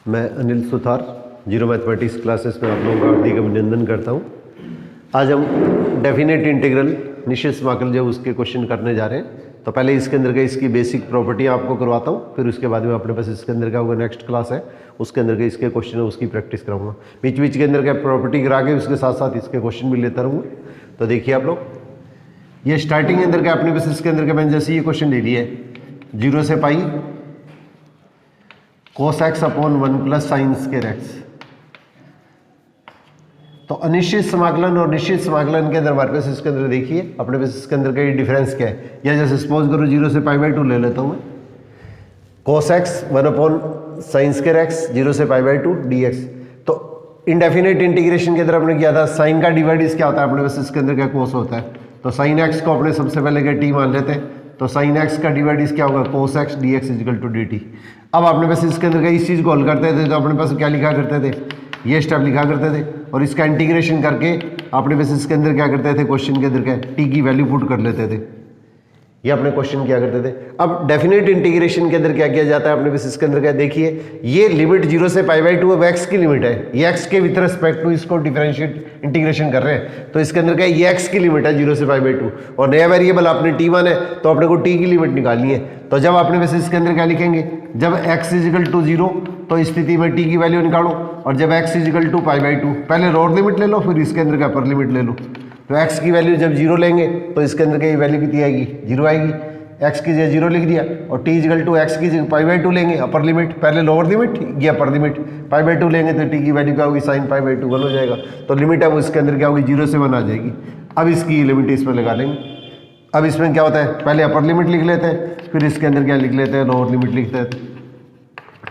मैं Anil Suthar zero mathematics classes में आप लोगों का हार्दिक अभिनंदन करता हूं। आज हम डेफिनेट इंटीग्रल निश्चित समाकल जो उसके क्वेश्चन करने जा रहे हैं। तो पहले इसके अंदर का इसकी बेसिक प्रॉपर्टियां आपको करवाता हूं, फिर उसके बाद में अपने पास इसके अंदर का होगा नेक्स्ट क्लास है, उसके अंदर के इसके क्वेश्चन है उसकी प्रैक्टिस कराऊंगा। बीच बीच के अंदर का प्रॉपर्टी करा के उसके साथ साथ इसके क्वेश्चन भी लेता रहूँगा। तो देखिए आप लोग, ये स्टार्टिंग के अंदर का अपने पास इसके अंदर का मैंने जैसे ये क्वेश्चन ले लिया है 0 से पाई cos x upon 1 plus sine square x. तो अनिश्चित समाकलन और निश्चित समाकलन के अंदर हमारे पास इसके अंदर देखिए अपने पास इसके अंदर का ये डिफरेंस क्या है। या जैसे सपोज करो 0 से π/2 ले लेता हूँ मैं, cos x 1 upon sine square x 0 से π/2 dx। तो इनडेफिनेट इंटीग्रेशन के अंदर हमने किया था साइन का डिवाइड क्या होता है, अपने पास इसके अंदर क्या cos होता है। तो साइन x को अपने सबसे पहले क्या t मान लेते हैं, तो साइन x का डिवाइड क्या होगा cos x dx equal to dt। अब अपने पास इसके अंदर का इस चीज़ को हल करते थे तो अपने पास क्या लिखा करते थे, ये स्टेप लिखा करते थे और इसका इंटीग्रेशन करके अपने पास इसके अंदर क्या करते थे, क्वेश्चन के अंदर क्या t की वैल्यू पुट कर लेते थे। ये अपने क्वेश्चन क्या करते थे। अब डेफिनेट इंटीग्रेशन के अंदर क्या किया जाता है, अपने पास इसके अंदर क्या देखिए, ये लिमिट 0 से π/2 अब x की लिमिट है, ये x के विद रिस्पेक्ट टू इसको डिफरेंशिएट इंटीग्रेशन कर रहे हैं। तो इसके अंदर क्या ये x की लिमिट है 0 से π/2 और नया वेरिएबल आपने t1 है तो अपने को t की लिमिट निकालनी है। तो जब अपने पास इसके अंदर क्या लिखेंगे, जब x इजिकल टू 0 तो इस स्थिति में t की वैल्यू निकालो और जब x इजिकल टू π/2 पहले लोअर लिमिट ले लो, फिर इसके अंदर क्या अपर लिमिट ले लो। तो x की वैल्यू जब 0 लेंगे तो इसके अंदर क्या वैल्यू कितनी आएगी, 0 आएगी। x की जगह 0 लिख दिया और t इजिकल टू x की जगह π/2 लेंगे, अपर लिमिट पहले लोअर लिमिट ये अपर लिमिट, π/2 लेंगे तो t की वैल्यू क्या होगी, साइन π/2 1 हो जाएगा। तो लिमिट है वो इसके अंदर क्या होगी, 0 से 1 आ जाएगी। अब इसकी लिमिट इसमें लगा लेंगे। अब इसमें क्या होता है, पहले अपर लिमिट लिख लेते हैं, फिर इसके अंदर क्या लिख लेते हैं, लोअर लिमिट लिखते हैं।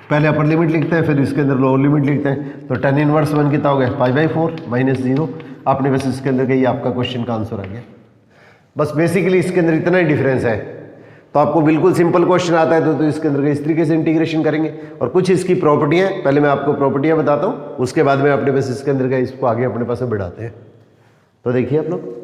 पहले अपर लिमिट लिखते हैं फिर इसके अंदर लोअर लिमिट लिखते हैं। तो tan इनवर्स 1 कितना हो गया, π/4 माइनस 0। आपने बस इसके अंदर का ये आपका क्वेश्चन का आंसर आ गया। बस बेसिकली इसके अंदर इतना ही डिफरेंस है। तो आपको बिल्कुल सिंपल क्वेश्चन आता है तो इसके अंदर इस तरीके से इंटीग्रेशन करेंगे। और कुछ इसकी प्रॉपर्टियां, पहले मैं आपको प्रॉपर्टियां बताता हूं, उसके बाद में अपने पास इसके अंदर का इसको आगे अपने पास में बढ़ाते हैं। तो देखिए आप लोग,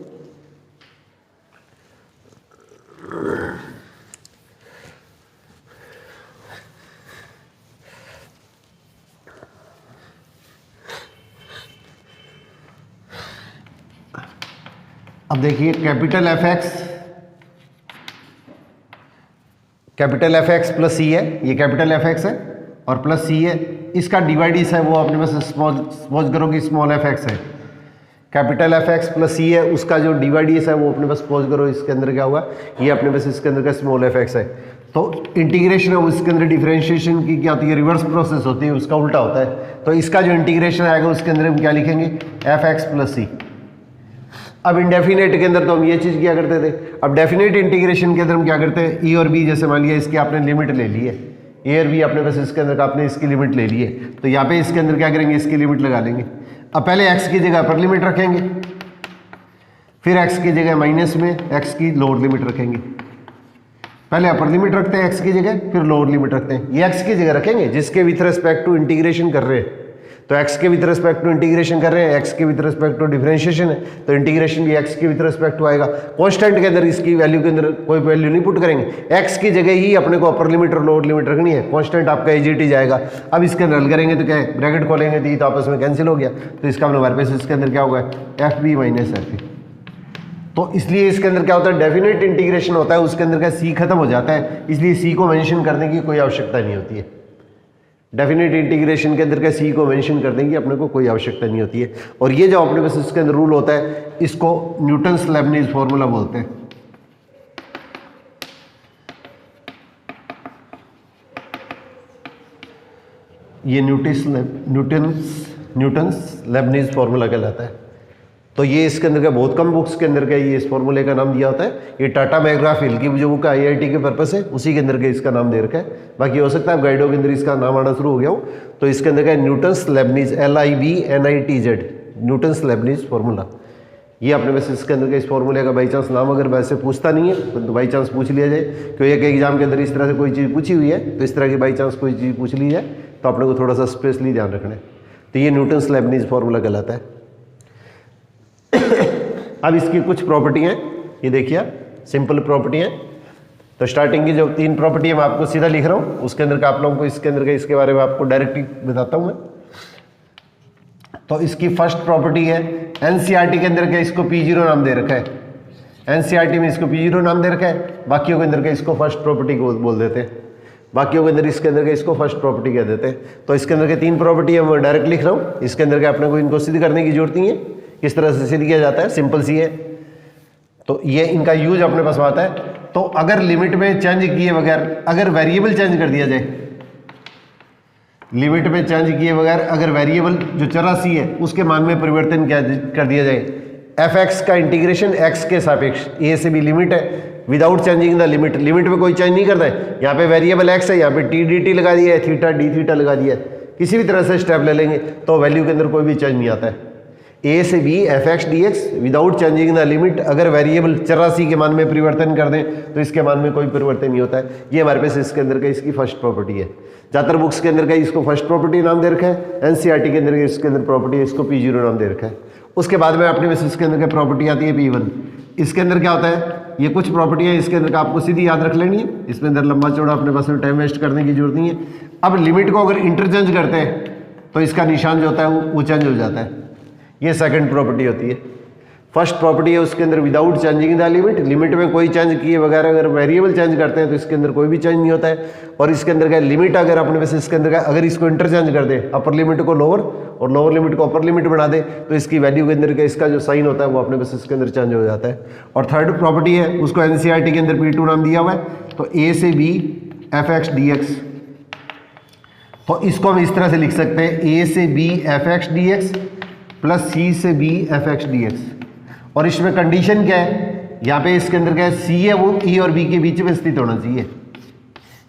अब देखिए कैपिटल एफ एक्स प्लस सी है, ये कैपिटल एफ एक्स है और प्लस सी है, इसका डिवाइडिस है वो अपने पास सपोज करो कि स्मॉल एफ एक्स है। कैपिटल एफ एक्स प्लस सी है, उसका जो डिवाइडिस है वो अपने पास सपोज करो इसके अंदर क्या हुआ, ये अपने पास इसके अंदर का स्मॉल एफ एक्स है। तो इंटीग्रेशन है उसके अंदर डिफरेंशिएशन की क्या होती है, रिवर्स प्रोसेस होती है, उसका उल्टा होता है। तो इसका जो इंटीग्रेशन आएगा उसके अंदर हम क्या लिखेंगे, एफ एक्स प्लस सी। अब इंडेफिनेट के अंदर तो हम ये चीज़ किया करते थे। अब डेफिनेट इंटीग्रेशन के अंदर हम क्या करते हैं, ई और बी जैसे मान लिया इसकी आपने लिमिट ले ली है, ए और बी अपने पास इसके अंदर का आपने इसकी लिमिट ले ली है। तो यहाँ पे इसके अंदर क्या करेंगे, इसकी लिमिट लगा लेंगे। अब पहले x की जगह अपर लिमिट रखेंगे, फिर x की जगह माइनस में x की लोअर लिमिट रखेंगे। पहले अपर लिमिट रखते हैं x की जगह, फिर लोअर लिमिट रखते हैं। ये x की जगह रखेंगे जिसके विथ रिस्पेक्ट टू इंटीग्रेशन कर रहे हैं। तो x के विथ रिस्पेक्ट टू इंटीग्रेशन कर रहे हैं, x के विथ रिस्पेक्ट टू डिफरेंशिएशन है, तो इंटीग्रेशन भी x के विथ रिस्पेक्ट टू आएगा। कांस्टेंट के अंदर इसकी वैल्यू के अंदर कोई वैल्यू नहीं पुट करेंगे, x की जगह ही अपने को अपर लिमिट और लोअर लिमिट रखनी है। कांस्टेंट आपका एजीटी जाएगा। अब इसके अंदर हल करेंगे तो क्या है, ब्रैकेट खोलेंगे तो ये तो आपस में कैंसिल हो गया। तो इसका मतलब हमारे पास इसके अंदर क्या होगा, f b minus f b. तो इसलिए इसके अंदर क्या होता है, डेफिनेट इंटीग्रेशन होता है, उसके अंदर का सी खत्म हो जाता है, इसलिए सी को मेंशन करने की कोई आवश्यकता नहीं होती है। डेफिनेट इंटीग्रेशन के अंदर का सी को मेंशन कर देंगे, अपने को कोई आवश्यकता नहीं होती है। और ये जो अपने पास इसके अंदर रूल होता है, इसको न्यूटन्स लेबनीज फॉर्मूला बोलते हैं। ये न्यूटन्स लेबनीज फॉर्मूला कहलाता है। तो ये इसके अंदर का बहुत कम बुक्स के अंदर का ये इस फॉर्मूले का नाम दिया होता है। ये टाटा मैकग्रा-हिल की जो बुक IIT के पर्पस है उसी के अंदर के इसका नाम दे रखा है। बाकी हो सकता है गाइडों के अंदर इसका नाम आना शुरू हो गया हो। तो इसके अंदर का Newton's Lebanese LIBNITZ Newton's Lebanese formula, ये अपने वैसे इसके अंदर का इस फॉर्मूले का बाई चांस नाम अगर वैसे पूछता नहीं है तो बाई चांस पूछ लिया जाए, क्योंकि एक एग्जाम के अंदर इस तरह से कोई चीज़ पूछी हुई है तो इस तरह की बाई चांस कोई चीज़ पूछ ली जाए तो अपने को थोड़ा सा स्पेशली ध्यान रखना है। तो ये न्यूटन्स लेबनीज फॉर्मूला कहलाता है। अब इसकी कुछ प्रॉपर्टी हैं, ये देखिए आप, सिंपल प्रॉपर्टी हैं। तो स्टार्टिंग की जो 3 प्रॉपर्टी है मैं आपको सीधा लिख रहा हूँ, उसके अंदर का आप लोगों को इसके अंदर का इसके बारे में आपको डायरेक्टली बताता हूँ मैं। तो इसकी फर्स्ट प्रॉपर्टी है, एनसीईआरटी के अंदर का इसको P0 नाम दे रखा है, एनसीईआरटी में इसको P0 नाम दे रखा है, बाकियों के अंदर का इसको फर्स्ट प्रॉपर्टी को बोल देते हैं, बाकियों के अंदर इसके अंदर का इसको फर्स्ट प्रॉपर्टी कह देते हैं। तो इसके अंदर के 3 प्रॉपर्टी है मैं डायरेक्ट लिख रहा हूँ, इसके अंदर के अपने को इनको सिद्ध करने की जरूरत नहीं है, किस तरह से सिद्ध किया जाता है, सिंपल सी है। तो ये इनका यूज अपने पास आता है। तो अगर लिमिट में चेंज किए बगैर अगर वेरिएबल चेंज कर दिया जाए, लिमिट में चेंज किए बगैर अगर वेरिएबल जो चरासी है उसके मान में परिवर्तन कर दिया जाए, एफ एक्स का इंटीग्रेशन एक्स के सापेक्ष, ए से बी लिमिट है, without changing the limit, limit में कोई चेंज नहीं करता है, यहाँ पे वेरिएबल एक्स है, यहाँ पे टी डी टी लगा दिया है, थीटा डी थीटा लगा दिया है, किसी भी तरह से स्टेप ले लेंगे तो वैल्यू के अंदर कोई भी चेंज नहीं आता है। ए से B f x d x without changing the limit, अगर वेरिएबल चरासी के मान में परिवर्तन कर दें तो इसके मान में कोई परिवर्तन नहीं होता है। ये हमारे पास इसके अंदर का इसकी फर्स्ट प्रॉपर्टी है। ज़्यादातर बुक्स के अंदर का इसको फर्स्ट प्रॉपर्टी नाम दे रखा है, एनसीईआरटी के अंदर इसके अंदर प्रॉपर्टी है इसको P0 नाम दे रखा है। उसके बाद में अपने पास इसके अंदर का प्रॉपर्टी आती है P1। इसके अंदर क्या होता है, ये कुछ प्रॉपर्टी है इसके अंदर का आपको सीधी याद रख लेनी है, इसमें अंदर लंबा चौड़ा अपने पास में टाइम वेस्ट करने की जरूरत नहीं है। अब लिमिट को अगर इंटरचेंज करते हैं तो इसका निशान जो होता है वो चेंज हो जाता है, ये सेकंड प्रॉपर्टी होती है। फर्स्ट प्रॉपर्टी है उसके अंदर without changing the limit, limit में कोई चेंज किए वगैरह अगर वेरिएबल चेंज करते हैं तो इसके अंदर कोई भी चेंज नहीं होता है। और इसके अंदर का लिमिट अगर अपने वैसे इसके अंदर का अगर इसको इंटरचेंज कर दे, अपर लिमिट को लोअर और लोअर लिमिट को अपर लिमिट बना दे तो इसकी वैल्यू के अंदर का इसका जो साइन होता है वो अपने वैसे इसके अंदर चेंज हो जाता है। और थर्ड प्रॉपर्टी है उसको एनसीईआरटी के अंदर P2 नाम दिया हुआ है, तो ए से B f x d x, तो इसको हम इस तरह से लिख सकते हैं ए से B f x d x plus C से B f x d x. और इसमें कंडीशन क्या है, यहाँ पे इसके अंदर क्या है, सी है वो ई और बी के बीच में स्थित होना चाहिए,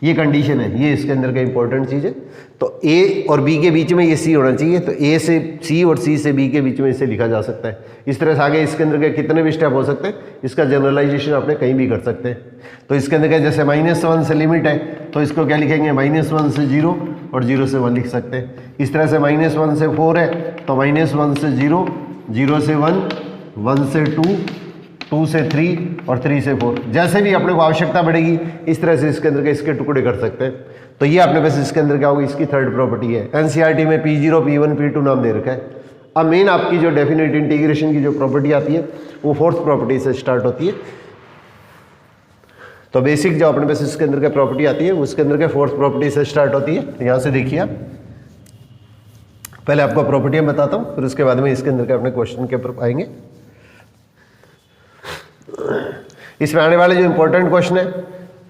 ये कंडीशन है, ये इसके अंदर का इंपॉर्टेंट चीज़ है। तो ए और बी के बीच में ये सी होना चाहिए, तो ए से सी और सी से बी के बीच में इसे लिखा जा सकता है। इस तरह से आगे इसके अंदर के कितने भी स्टेप हो सकते हैं, इसका जनरलाइजेशन आपने कहीं भी कर सकते हैं। तो इसके अंदर क्या, जैसे -1 से लिमिट है तो इसको क्या लिखेंगे, -1 से 0 और 0 से 1 लिख सकते हैं। इस तरह से -1 से 4 है तो -1 से 0, 0 से 1, 1 से 2, 2 से 3 और 3 से 4, जैसे भी अपने को आवश्यकता पड़ेगी इस तरह से इसके अंदर के इसके टुकड़े कर सकते हैं। तो ये अपने पास इसके अंदर क्या होगी, इसकी थर्ड प्रॉपर्टी है। एनसीईआरटी में P0, P1, P2 नाम दे रखा है। अब मेन आपकी जो डेफिनेट इंटीग्रेशन की जो प्रॉपर्टी आती है वो फोर्थ प्रॉपर्टी से स्टार्ट होती है। तो बेसिक जो अपने पास इसके अंदर का प्रॉपर्टी आती है उसके अंदर के फोर्थ प्रॉपर्टी से स्टार्ट होती है। यहाँ से देखिए आप, पहले आपको प्रॉपर्टियाँ बताता हूँ फिर उसके बाद में इसके अंदर के अपने क्वेश्चन के ऊपर आएंगे। इसमें आने वाले जो इंपॉर्टेंट क्वेश्चन है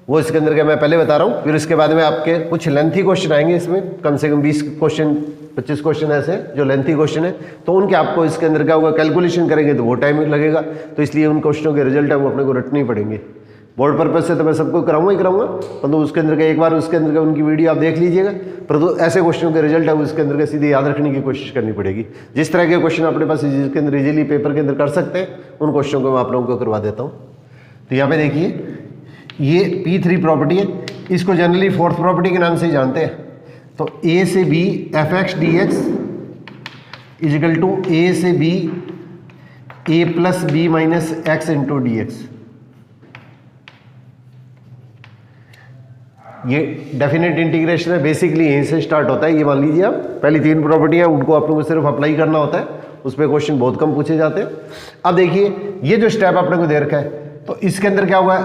वो इसके अंदर के मैं पहले बता रहा हूँ, फिर उसके बाद में आपके कुछ लेंथी क्वेश्चन आएंगे। इसमें कम से कम 20 क्वेश्चन 25 क्वेश्चन ऐसे जो लेंथी क्वेश्चन है, तो उनके आपको इसके अंदर क्या होगा, कैलकुलेशन करेंगे तो वो टाइम लगेगा, तो इसलिए उन क्वेश्चनों के रिजल्ट है वो अपने को रटने ही पड़ेंगे। बोर्ड पर्पज से तो मैं सबको कराऊंगा ही कराऊंगा, परंतु उसके अंदर का एक बार उसके अंदर का उनकी वीडियो आप देख लीजिएगा, परंतु ऐसे क्वेश्चनों के रिजल्ट है वो उसके अंदर का सीधे याद रखने की कोशिश करनी पड़ेगी। जिस तरह के क्वेश्चन अपने पास जिसके अंदर इजीली पेपर के अंदर कर सकते हैं उन क्वेश्चनों को मैं आप लोगों को करवा देता हूँ। तो यहाँ पे देखिए ये P3 प्रॉपर्टी है, इसको जनरली फोर्थ प्रॉपर्टी के नाम से ही जानते हैं। तो A से B f x d x is equal to A से B A plus B minus x into d x. ये डेफिनेट इंटीग्रेशन है, बेसिकली यहीं से स्टार्ट होता है। ये मान लीजिए आप पहली 3 प्रॉपर्टियां उनको आप लोगों को सिर्फ अप्लाई करना होता है, उस पर क्वेश्चन बहुत कम पूछे जाते हैं। अब देखिए ये जो स्टेप आपने को दे रखा है, तो इसके अंदर क्या हुआ,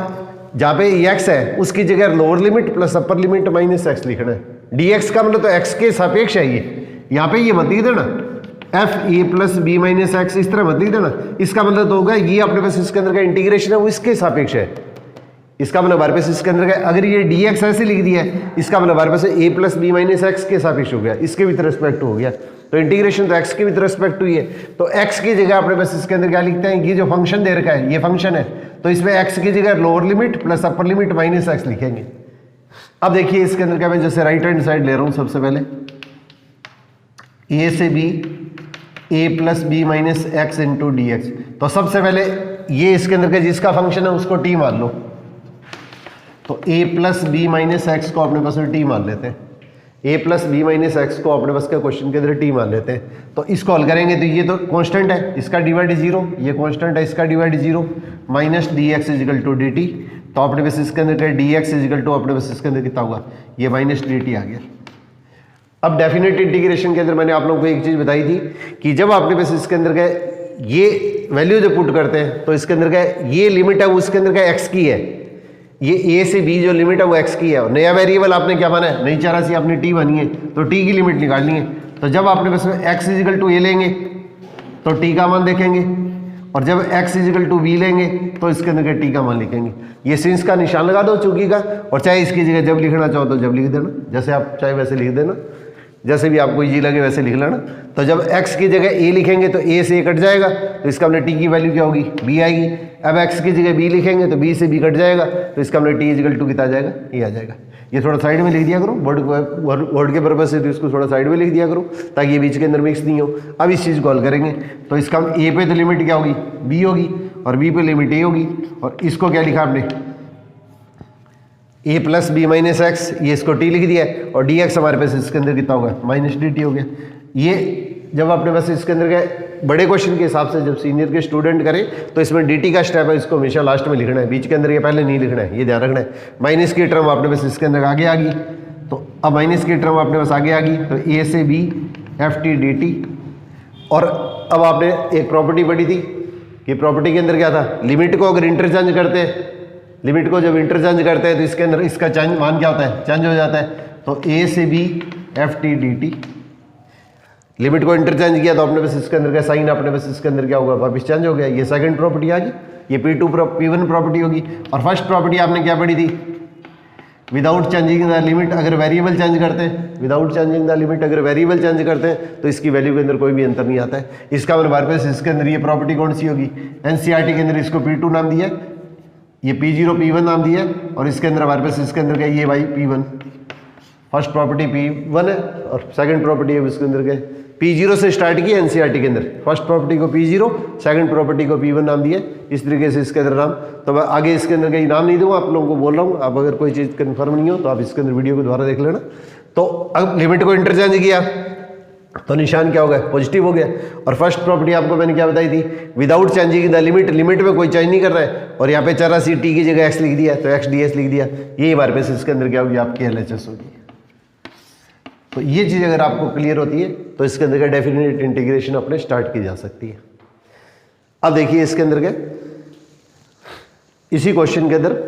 जहाँ पे एक्स है उसकी जगह lower limit plus upper limit minus x लिखना है। डी एक्स का मतलब तो एक्स के सापेक्ष है ये, यहाँ पे ये मत लिख देना f a plus B minus x, इस तरह मत लिख देना। इसका मतलब तो होगा ये अपने पास इसके अंदर का इंटीग्रेशन है वो इसके सापेक्ष है। इसका मतलब हमारे पास इसके अंदर का अगर ये डी एक्स ऐसे लिख दिया है, इसका मतलब हमारे पास ए प्लस बी माइनस एक्स के सापेक्ष हो गया, इसके विथ रिस्पेक्ट हो गया। तो इंटीग्रेशन तो एक्स के विथ रिस्पेक्ट हुई है, तो एक्स की जगह अपने पास इसके अंदर क्या लिखते हैं, ये जो फंक्शन दे रखा है ये फंक्शन है, तो इसमें एक्स की जगह lower limit plus upper limit minus x लिखेंगे। अब देखिए इसके अंदर क्या, मैं जैसे राइट हैंड साइड ले रहा हूँ, सबसे पहले ए से B A plus B minus x into d x. तो सबसे पहले ये इसके अंदर का जिसका फंक्शन है उसको टी मान लो, तो a plus B minus x को अपने पास में टी मान लेते हैं। a plus B minus x को अपने पास के क्वेश्चन के अंदर टी मान लेते हैं। तो इसको हल करेंगे तो ये तो कांस्टेंट है, इसका डिवाइड 0, ये कांस्टेंट है, इसका divide 0, minus d x is equal to d t. तो अपने पास इसके अंदर क्या डी एक्स इजिकल टू अपने पास इसके अंदर कितना होगा, ये माइनस डी टी आ गया। अब डेफिनेट इंटीग्रेशन के अंदर मैंने आप लोगों को एक चीज़ बताई थी कि जब आपने पास इसके अंदर क्या ये वैल्यू जब पुट करते हैं तो इसके अंदर क्या ये लिमिट है वो इसके अंदर क्या एक्स की है, ये ए से बी जो लिमिट है वो एक्स की है। और नया वेरिएबल आपने क्या माना है, नई चरासी आपने टी बनी है तो टी की लिमिट निकालनी है। तो जब आपने बस एक्स इजिकल टू ए लेंगे तो टी का मान देखेंगे, और जब एक्स इजिकल टू बी लेंगे तो इसके अंदर क्या टी का मान लिखेंगे। ये सिंस का निशान लगा दो चूंकि का, और चाहे इसकी जगह जब लिखना चाहो तो जब लिख देना, जैसे आप चाहे वैसे लिख देना, जैसे भी आपको इजी लगे वैसे लिख लेना। तो जब x की जगह a लिखेंगे तो a से a कट जाएगा, तो इसका हमने t की वैल्यू क्या होगी, b आएगी। अब x की जगह b लिखेंगे तो b से b कट जाएगा, तो इसका हमने t इजिकल टू कितना आ जाएगा, a आ जाएगा। ये थोड़ा साइड में लिख दिया करो, वर्ड के पर्पज से, तो इसको थोड़ा साइड में लिख दिया करो ताकि ये बीच के अंदर मिक्स नहीं हो। अब इस चीज़ को हल करेंगे तो इसका हम a पे तो लिमिट क्या होगी, b होगी, और b पे लिमिट a होगी, और इसको क्या लिखा आपने a plus B minus x, ये इसको t लिख दिया है, और dx हमारे पास इसके अंदर कितना होगा, माइनस dt हो गया। ये जब आपने बस इसके अंदर क्या बड़े क्वेश्चन के हिसाब से जब सीनियर के स्टूडेंट करें तो इसमें dt का स्टेप है, इसको हमेशा लास्ट में लिखना है, बीच के अंदर ये पहले नहीं लिखना है, ये ध्यान रखना है। माइनस की टर्म आपने बस इसके अंदर आगे आ गई, तो अब माइनस की टर्म आपने बस आगे आ गई, तो a से b F T D T. और अब आपने एक प्रॉपर्टी पढ़ी थी कि प्रॉपर्टी के अंदर क्या था, लिमिट को अगर इंटरचेंज करते हैं, लिमिट को जब इंटरचेंज करते हैं तो इसके अंदर इसका चेंज मान क्या होता है, चेंज हो जाता है। तो a से b F T D T, limit को इंटरचेंज किया तो अपने बस इसके अंदर का साइन अपने बस इसके अंदर क्या होगा, वापस चेंज हो गया। ये सेकंड प्रॉपर्टी आ गई, ये P1 प्रॉपर्टी होगी। और फर्स्ट प्रॉपर्टी आपने क्या पढ़ी थी, विदाउट चेंजिंग द लिमिट अगर वेरिएबल चेंज करते हैं, विदाउट चेंजिंग द लिमिट अगर वेरिएबल चेंज करते हैं तो इसकी वैल्यू के अंदर कोई भी अंतर नहीं आता है। इसका हमारे पास इसके अंदर ये प्रॉपर्टी कौन सी होगी, एनसीईआरटी के अंदर इसको P2 नाम दिया है, ये P0 P1 नाम दिया है, और इसके अंदर हमारे पास इसके अंदर क्या ये भाई P1, फर्स्ट प्रॉपर्टी P1 है, और सेकंड प्रॉपर्टी है इसके अंदर क्या P0 से स्टार्ट किया एनसीईआरटी के अंदर, फर्स्ट प्रॉपर्टी को P0, सेकंड प्रॉपर्टी को P1 नाम दिया, इस तरीके से इसके अंदर नाम। तो मैं आगे इसके अंदर कहीं नाम नहीं दूंगा, आप लोगों को बोल रहा हूँ, आप अगर कोई चीज़ कन्फर्म नहीं हो तो आप इसके अंदर वीडियो को दोबारा देख लेना। तो अब लिमिट को इंटरचेंज किया तो निशान क्या हो गया, पॉजिटिव हो गया। और फर्स्ट प्रॉपर्टी आपको मैंने क्या बताई थी, without changing the limit, limit में कोई चेंज नहीं कर रहा है, और यहाँ पे चरासी टी की जगह एक्स लिख दिया तो एक्स डी एस लिख दिया, ये हमारे पास इसके अंदर क्या होगी, आपकी LHS होगी। तो ये चीज़ अगर आपको क्लियर होती है तो इसके अंदर का डेफिनेट इंटीग्रेशन अपने स्टार्ट की जा सकती है। अब देखिए इसके अंदर क्या, इसी क्वेश्चन के अंदर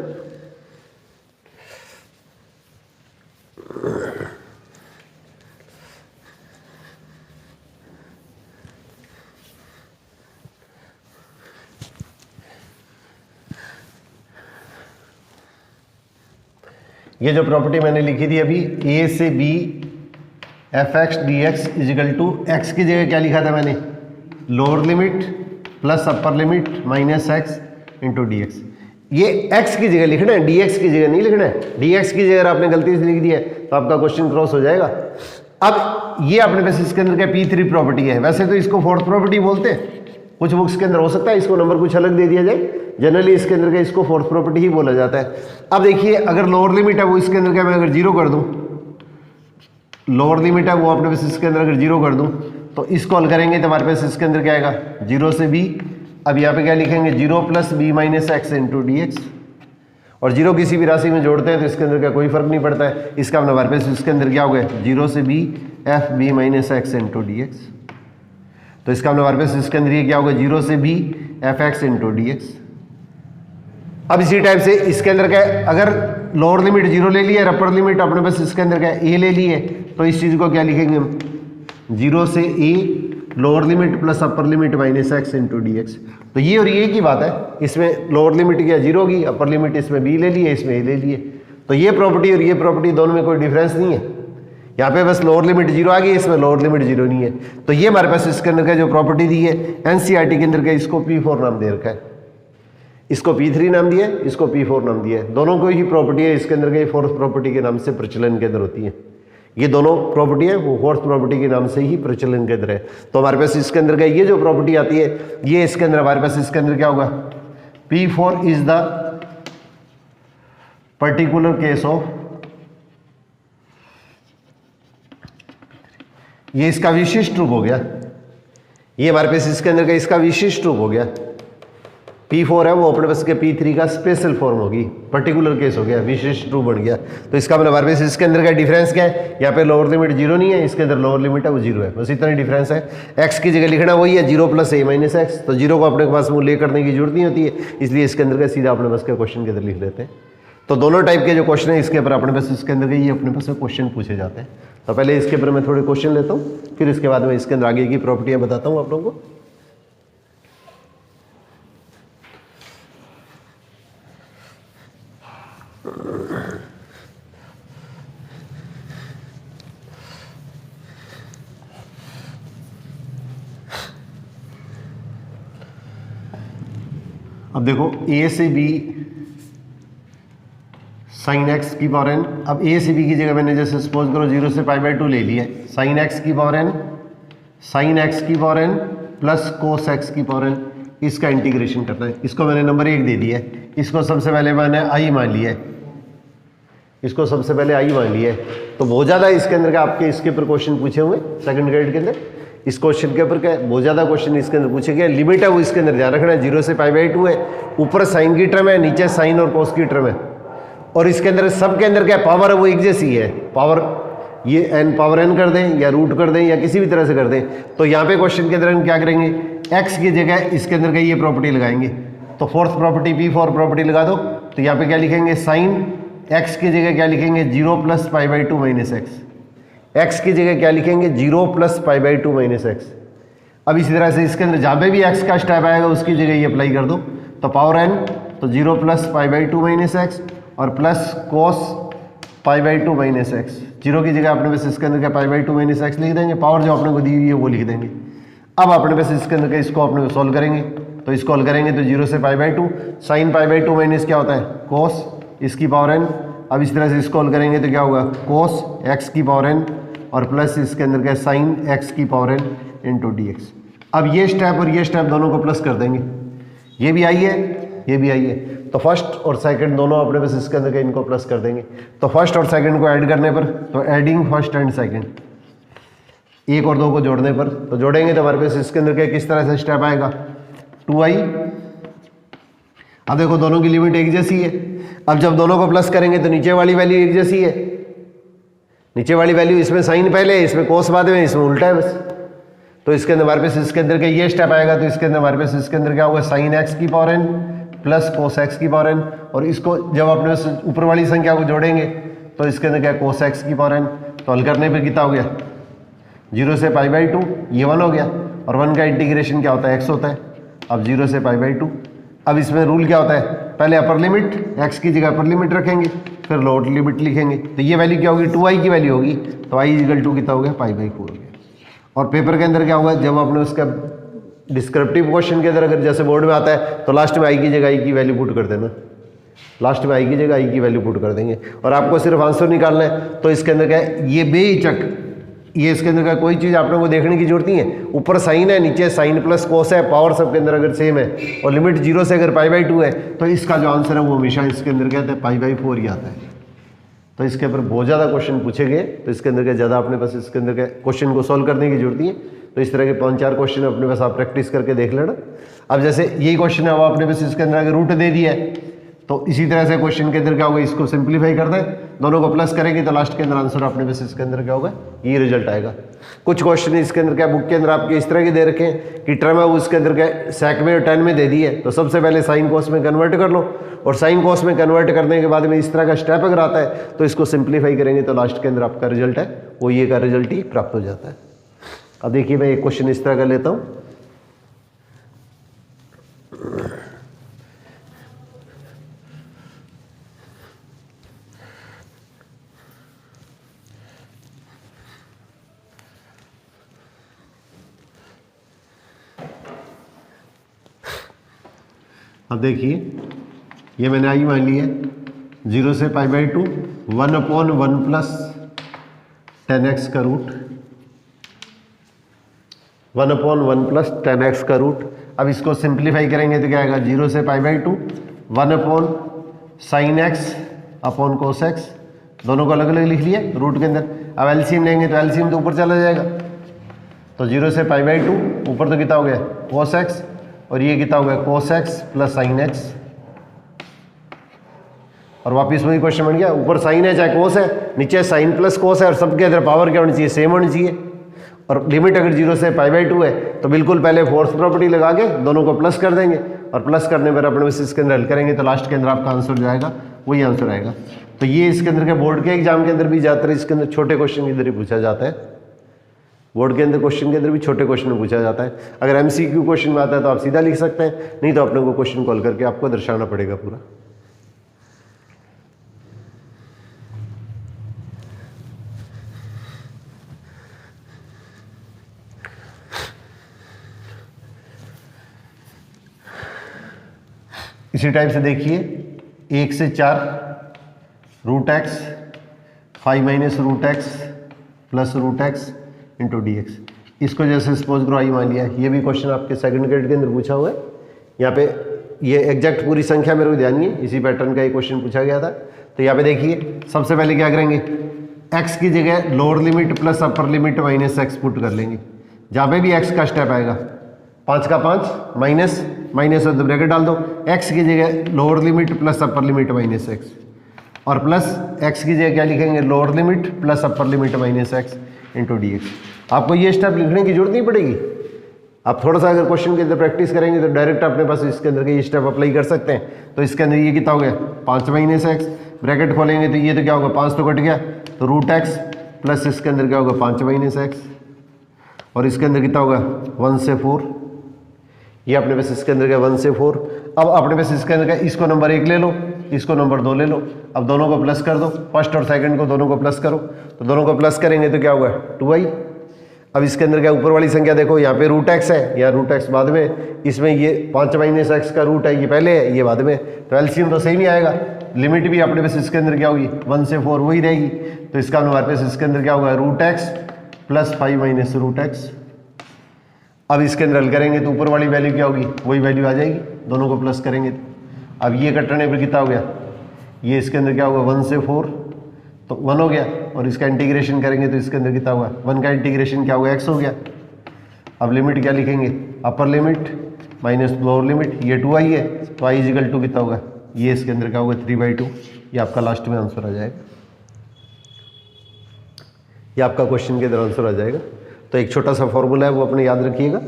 ये जो प्रॉपर्टी मैंने लिखी थी अभी, a से b f x d x is equal to x की जगह क्या लिखा था मैंने, lower limit plus upper limit minus x into d x. ये x की जगह लिखना है, dx की जगह नहीं लिखना है। dx की जगह आपने गलती से लिख दिया है तो आपका क्वेश्चन क्रॉस हो जाएगा। अब ये अपने पास इसके अंदर क्या P3 प्रॉपर्टी है, वैसे तो इसको फोर्थ प्रॉपर्टी बोलते हैं, कुछ बुक्स के अंदर हो सकता है इसको नंबर कुछ अलग दे दिया जाए, जनरली इसके अंदर क्या इसको फोर्थ प्रॉपर्टी ही बोला जाता है। अब देखिए अगर लोअर लिमिट है वो इसके अंदर क्या मैं अगर जीरो कर दूं, लोअर लिमिट है वो अपने पास इसके अंदर अगर जीरो कर दूं तो इसको हल करेंगे तो हमारे पास इसके अंदर क्या आएगा, 0 से b। अब यहाँ पे क्या लिखेंगे, 0 plus B minus x into d x. और जीरो किसी भी राशि में जोड़ते हैं तो इसके अंदर क्या कोई फर्क नहीं पड़ता है, इसका अपना हमारे पास इसके अंदर क्या हो गया, 0 से b f b minus x into d x. तो इसका अपना हमारे पास इसके अंदर ये क्या होगा, 0 से b f x into d x. अब इसी टाइप से इसके अंदर क्या है, अगर लोअर लिमिट 0 ले लिया, अपर लिमिट अपने पास इसके अंदर क्या है a ले लिए, तो इस चीज़ को क्या लिखेंगे हम, 0 से a lower limit plus upper limit minus x into d x. तो ये और ये की बात है, इसमें लोअर लिमिट क्या 0 होगी, अपर लिमिट इसमें b ले लिए, इसमें a ले लिए। तो ये प्रॉपर्टी और ये प्रॉपर्टी दोनों में कोई डिफरेंस नहीं है, यहाँ पे बस लोअर लिमिट 0 आ गई, इसमें लोअर लिमिट 0 नहीं है। तो ये हमारे पास इसके अंदर का जो प्रॉपर्टी दी है एनसीईआरटी के अंदर का, इसको P4 नाम दे रखा है, इसको P3 नाम दिया है, इसको P4 नाम दिया है। दोनों को ही प्रॉपर्टी है इसके अंदर के फोर्थ प्रॉपर्टी के नाम से प्रचलन के अंदर होती है। ये दोनों प्रॉपर्टी है वो फोर्थ प्रॉपर्टी के नाम से ही प्रचलन के अंदर है। तो हमारे पास इसके अंदर का ये जो प्रॉपर्टी आती है, ये इसके अंदर हमारे पास इसके अंदर क्या होगा, P4 is the particular case of, ये इसका विशिष्ट रूप हो गया, ये हमारे पास इसके अंदर का इसका विशिष्ट रूप हो गया। P4 है वो अपने पास के P3 का स्पेशल फॉर्म होगी, पर्टिकुलर केस हो गया, विशेष ट्रू बन गया। तो इसका मतलब हमारे पास इसके अंदर का डिफरेंस क्या है, यहाँ पे लोअर लिमिट 0 नहीं है, इसके अंदर लोअर लिमिट है वो 0 है, बस इतना ही डिफरेंस है। x की जगह लिखना वही है 0 + a - x, तो 0 को अपने पास मूल्य करने की जरूरत नहीं होती है, इसलिए इसके अंदर का सीधा अपने पास के क्वेश्चन के अंदर लिख लेते हैं। तो दोनों टाइप के जो क्वेश्चन है इसके ऊपर अपने पास इसके अंदर के ये अपने पास क्वेश्चन पूछे जाते हैं। तो पहले इसके ऊपर मैं थोड़े क्वेश्चन लेता हूँ, फिर इसके बाद मैं इसके अंदर आगे की प्रॉपर्टियाँ बताता हूँ आप लोगों को। अब देखो a से b sin x की पावर n, अब a से b की जगह मैंने जैसे सपोज करो 0 से π/2 ले लिया है, sin x की power n plus cos x की पावर n, इसका इंटीग्रेशन करना है। इसको मैंने नंबर 1 दे दिया है, इसको सबसे पहले मैंने i मान लिया है, इसको सबसे पहले i मान लिया है। तो बहुत ज़्यादा इसके अंदर का आपके इसके ऊपर क्वेश्चन पूछे हुए सेकंड ग्रेड के अंदर, इस क्वेश्चन के ऊपर क्या बहुत ज़्यादा क्वेश्चन इसके अंदर पूछे गए। लिमिट है वो इसके अंदर ध्यान रखना है, 0 से π/2 है, ऊपर साइन की टर्म है, नीचे साइन और कोस की टर्म है, और इसके अंदर सब के अंदर क्या पावर है वो एक जैसी है। पावर ये n पावर n कर दें या रूट कर दें या किसी भी तरह से कर दें। तो यहाँ पे क्वेश्चन के अंदर हम क्या करेंगे, x की जगह इसके अंदर का ये प्रॉपर्टी लगाएंगे। तो फोर्थ प्रॉपर्टी P4 प्रॉपर्टी लगा दो, तो यहाँ पे क्या लिखेंगे, साइन x की जगह क्या लिखेंगे 0 + π/2 - x, x की जगह क्या लिखेंगे 0 + π/2 - x। अब इसी तरह से इसके अंदर जहाँ पे भी x का स्टेप आएगा उसकी जगह ये अप्लाई कर दो, तो पावर n तो 0 + π/2 - x और प्लस cos π/2 - x। 0 की जगह अपने पास इसके अंदर क्या π/2 - x लिख देंगे, पावर जो अपने को दी हुई है वो लिख देंगे। अब अपने पास इसके अंदर का इसको अपने को सॉल्व करेंगे, तो इसको हल करेंगे तो 0 से π/2 साइन π/2 - क्या होता है cos इसकी पावर n। अब इस तरह से इसको हल करेंगे तो क्या होगा cos x की पावर n और प्लस इसके अंदर क्या साइन x की पावर n इंटू dx। अब ये स्टेप और ये स्टेप दोनों को प्लस कर देंगे, ये भी आई है ये भी आई है, तो फर्स्ट और सेकंड दोनों अपने पास इसके अंदर के इनको प्लस कर देंगे। तो फर्स्ट और सेकंड को ऐड करने पर, तो एडिंग फर्स्ट एंड सेकंड, 1 और 2 को जोड़ने पर, तो जोड़ेंगे तो हमारे पास इसके अंदर के किस तरह से स्टेप आएगा 2i। अब देखो दोनों की लिमिट एक जैसी है, अब जब दोनों को प्लस करेंगे तो नीचे वाली वैल्यू एक जैसी है, नीचे वाली वैल्यू इसमें साइन पहले है, इसमें कोस बाद में, इसमें उल्टा है बस। तो इसके अंदर हमारे पास इसके अंदर का ये स्टेप आएगा, तो इसके अंदर हमारे पास इसके अंदर क्या होगा साइन x की power n plus cos x की पावर n, और इसको जब अपने ऊपर वाली संख्या को जोड़ेंगे तो इसके अंदर क्या कोस x की पावर n। तो हल करने पर कितना हो गया 0 से π/2, ये 1 हो गया, और 1 का इंटीग्रेशन क्या होता है x होता है। अब 0 से π/2, अब इसमें रूल क्या होता है, पहले अपर लिमिट x की जगह अपर लिमिट रखेंगे, फिर लोअर लिमिट लिखेंगे, तो ये वैल्यू क्या होगी 2i की वैल्यू होगी, तो i = कितना हो गया π/4 हो गया। और पेपर के अंदर क्या होगा, जब आपने उसका डिस्क्रिप्टिव क्वेश्चन के अंदर अगर जैसे बोर्ड में आता है तो लास्ट में i की जगह i की वैल्यू पुट कर देना, लास्ट में i की जगह i की वैल्यू पुट कर देंगे, और आपको सिर्फ आंसर निकालना है। तो इसके अंदर क्या है, ये बेहिचक ये इसके अंदर का कोई चीज़ आपने को देखने की जरूरत नहीं है, ऊपर साइन है नीचे साइन प्लस कोस है, पावर सबके अंदर अगर सेम है, और लिमिट 0 से अगर π/2 है, तो इसका जो आंसर है वो हमेशा इसके अंदर क्या आता है π/4 ही आता है। तो इसके ऊपर बहुत ज़्यादा क्वेश्चन पूछे गए, तो इसके अंदर क्या ज़्यादा अपने पास इसके अंदर क्या क्वेश्चन को सॉल्व करने की जरूरत नहीं है। तो इस तरह के 5-4 क्वेश्चन अपने पास आप प्रैक्टिस करके देख लेना। अब जैसे यही क्वेश्चन है वो अपने पास इसके अंदर अगर रूट दे दिया है, तो इसी तरह से क्वेश्चन के अंदर क्या होगा, इसको सिंप्लीफाई कर दें, दोनों को प्लस करेंगे तो लास्ट के अंदर आंसर अपने पास इसके अंदर क्या होगा, ये रिजल्ट आएगा। कुछ क्वेश्चन इसके अंदर क्या बुक के अंदर आपके इस तरह के दे रखे हैं कि टर्म है वो उसके अंदर क्या सेक में और टेन में दे दी है, तो सबसे पहले साइन कोस में कन्वर्ट कर लो, और साइन कोस में कन्वर्ट करने के बाद में इस तरह का स्टेप अगर आता है तो इसको सिंप्लीफाई करेंगे तो लास्ट के अंदर आपका रिजल्ट है वो ये का रिजल्ट ही प्राप्त हो जाता है। अब देखिए मैं एक क्वेश्चन इस तरह का लेता हूँ। अब देखिए ये मैंने आई मान ली है 0 से π/2 1/1 प्लस 10x का रूट 1/1 प्लस 10x का रूट। अब इसको सिंप्लीफाई करेंगे तो क्या आएगा 0 से π/2 1/sin x upon cos x, दोनों को अलग अलग लिख लिया रूट के अंदर। अब एलसीएम लेंगे तो एलसीएम तो ऊपर चला जाएगा, तो 0 से π/2 ऊपर तो कितना हो गया cos x और ये कितना हो गया cos x plus sine x, और वापिस वही क्वेश्चन बन गया, ऊपर साइन है चाहे कोस है, नीचे साइन प्लस कोस है, और सबके अंदर पावर क्या होनी चाहिए, सेम होनी चाहिए। और लिमिट अगर 0 से π/2 है तो बिल्कुल पहले फोर्स प्रॉपर्टी लगा के दोनों को प्लस कर देंगे, और प्लस करने पर अपने बस इसके अंदर हल करेंगे तो लास्ट के अंदर आपका आंसर जाएगा, वही आंसर आएगा। तो ये इसके अंदर के बोर्ड के एग्जाम के अंदर भी ज़्यादातर इसके अंदर छोटे क्वेश्चन के अंदर ही पूछा जाता है, बोर्ड के अंदर क्वेश्चन के अंदर भी छोटे क्वेश्चन में पूछा जाता है। अगर MCQ क्वेश्चन में आता है तो आप सीधा लिख सकते हैं, नहीं तो अपने को क्वेश्चन कॉल करके आपको दर्शाना पड़ेगा पूरा। इसी टाइप से देखिए 1 से 4 √x 5 minus √x plus √x into D. इसको जैसे सपोज करो आई मान लिया, ये भी क्वेश्चन आपके सेकंड ग्रेड के अंदर पूछा हुआ है। यहाँ पे ये एग्जैक्ट पूरी संख्या मेरे को ध्यान नहीं है, इसी पैटर्न का ये क्वेश्चन पूछा गया था। तो यहाँ पे देखिए सबसे पहले क्या करेंगे, x की जगह lower limit plus upper limit minus x put कर लेंगे। जहाँ पे भी x का स्टेप आएगा 5 का 5 माइनस माइनस और ब्रैकेट डाल दो, x की जगह lower limit plus upper limit minus x, और प्लस x की जगह क्या लिखेंगे, lower limit plus upper limit minus x into D. आपको ये स्टेप लिखने की जरूरत नहीं पड़ेगी, आप थोड़ा सा अगर क्वेश्चन के अंदर प्रैक्टिस करेंगे तो डायरेक्ट अपने पास इसके अंदर के ये स्टेप अप्लाई कर सकते हैं। तो इसके अंदर ये कितना हो गया 5 माइनस x, ब्रैकेट खोलेंगे तो ये तो क्या होगा 5 तो कट गया, तो √x प्लस इसके अंदर क्या होगा 5 माइनस x, और इसके अंदर कितना होगा 1 से 4, ये अपने पास इसके अंदर क्या 1 से 4। अब अपने पास इसके अंदर क्या, इसको नंबर 1 ले लो, इसको नंबर 2 ले लो, अब दोनों को प्लस कर दो, फर्स्ट और सेकंड को दोनों को प्लस करो, तो दोनों को प्लस करेंगे तो क्या होगा 2i। अब इसके अंदर क्या ऊपर वाली संख्या देखो, यहाँ पे √x है, यहाँ √x बाद में, इसमें ये 5 माइनस x का रूट है, ये पहले है ये बाद में, तो एलसीएम तो सेम ही आएगा। लिमिट भी अपने पास इसके अंदर क्या होगी 1 से 4 वही रहेगी, तो इसका हमारे पास इसके अंदर क्या होगा √x प्लस 5 माइनस √x। अब इसके अंदर हल करेंगे तो ऊपर वाली वैल्यू क्या होगी, वही वैल्यू आ जाएगी, दोनों को प्लस करेंगे तो। अब ये कटने पर कितना हो गया, ये इसके अंदर क्या होगा 1 से 4 तो 1 हो गया, और इसका इंटीग्रेशन करेंगे तो इसके अंदर कितना होगा 1 का इंटीग्रेशन क्या होगा x हो गया। अब लिमिट क्या लिखेंगे, अपर लिमिट माइनस लोअर लिमिट, ये 2i है तो i इजिकल टू कितना होगा, ये इसके अंदर क्या होगा 3/2, ये आपका लास्ट में आंसर आ जाएगा, ये आपका क्वेश्चन के अंदर आंसर आ जाएगा। तो एक छोटा सा फॉर्मूला है वो अपने याद रखिएगा,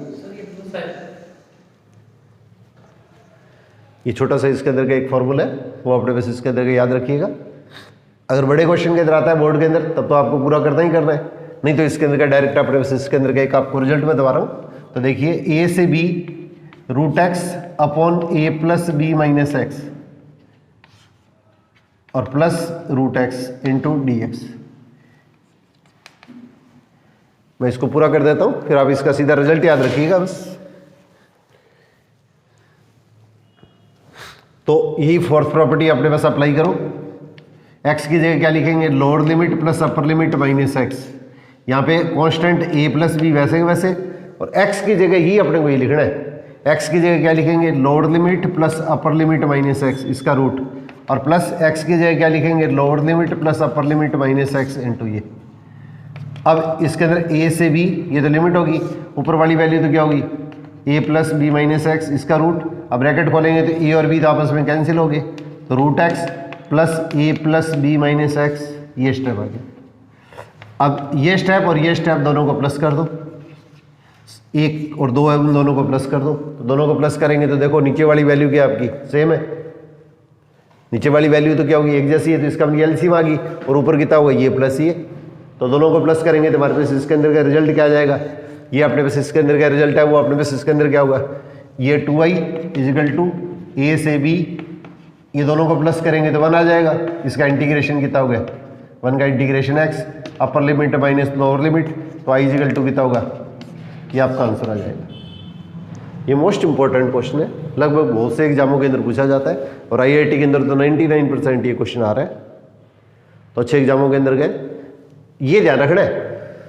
ये छोटा सा इसके अंदर का एक फॉर्मूला है वो अपने बस इसके अंदर का याद रखिएगा। अगर बड़े क्वेश्चन के अंदर आता है बोर्ड के अंदर तब तो आपको पूरा करना ही करना है, नहीं तो इसके अंदर का डायरेक्ट अपने बस इसके अंदर का एक आपको रिजल्ट में दबा रहा हूँ। तो देखिए a से b √x upon a plus b minus x और प्लस √x इंटू डी। मैं इसको पूरा कर देता हूँ, फिर आप इसका सीधा रिजल्ट याद रखिएगा बस। तो यही फोर्थ प्रॉपर्टी अपने पास अप्लाई करो, x की जगह क्या लिखेंगे lower limit plus upper limit minus x, यहाँ पे कांस्टेंट a प्लस b वैसे के वैसे, और x की जगह ही अपने को ये लिखना है, x की जगह क्या लिखेंगे lower limit plus upper limit minus x इसका रूट, और प्लस x की जगह क्या लिखेंगे lower limit plus upper limit minus x into ये। अब इसके अंदर a से b ये तो लिमिट होगी, ऊपर वाली वैल्यू तो क्या होगी a plus B minus x इसका रूट। अब ब्रैकेट खोलेंगे तो a और b तो आपस में कैंसिल हो गए, तो √x plus a plus B minus x, ये स्टेप आ गया। अब ये स्टेप और ये स्टेप दोनों को प्लस कर दो, 1 और 2 है उन दोनों को प्लस कर दो, तो दोनों को प्लस करेंगे तो देखो नीचे वाली वैल्यू क्या आपकी सेम है, नीचे वाली वैल्यू तो क्या होगी एक जैसी है, तो इसका एलसीएम आ गई, और ऊपर कितना होगा ये प्लस ये, तो दोनों को प्लस करेंगे तो हमारे पास इसके अंदर का रिजल्ट क्या आ जाएगा, ये अपने पास इसके अंदर का रिजल्ट है वो अपने पास इसके अंदर क्या होगा, ये 2i इजिकल टू a से b, ये दोनों को प्लस करेंगे तो 1 आ जाएगा, इसका इंटीग्रेशन कितना हो गया 1 का इंटीग्रेशन x, अपर लिमिट माइनस लोअर लिमिट, तो i इजिकल टू कितना होगा, ये आपका आंसर आ जाएगा। ये मोस्ट इंपॉर्टेंट क्वेश्चन है, लगभग बहुत से एग्जामों के अंदर पूछा जाता है, और IIT के अंदर तो 99% ये क्वेश्चन आ रहा है, तो अच्छे एग्जामों के अंदर गए। ये ध्यान रखना है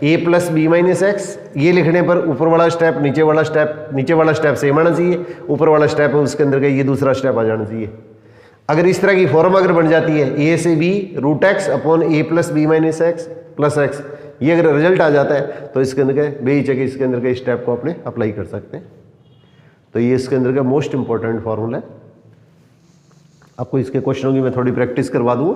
a plus B minus x, ये लिखने पर ऊपर वाला स्टेप नीचे वाला स्टेप सेम आना चाहिए, ऊपर वाला स्टेप है उसके अंदर का ये दूसरा स्टेप आ जाना चाहिए। अगर इस तरह की फॉर्म अगर बन जाती है a से b √x upon a plus B minus x plus x, ये अगर रिजल्ट आ जाता है तो इसके अंदर के बेहिचक इसके अंदर के स्टेप को अपने अप्लाई कर सकते हैं। तो ये इसके अंदर का मोस्ट इंपॉर्टेंट फॉर्मूला है। आपको इसके क्वेश्चनों की मैं थोड़ी प्रैक्टिस करवा दूँ।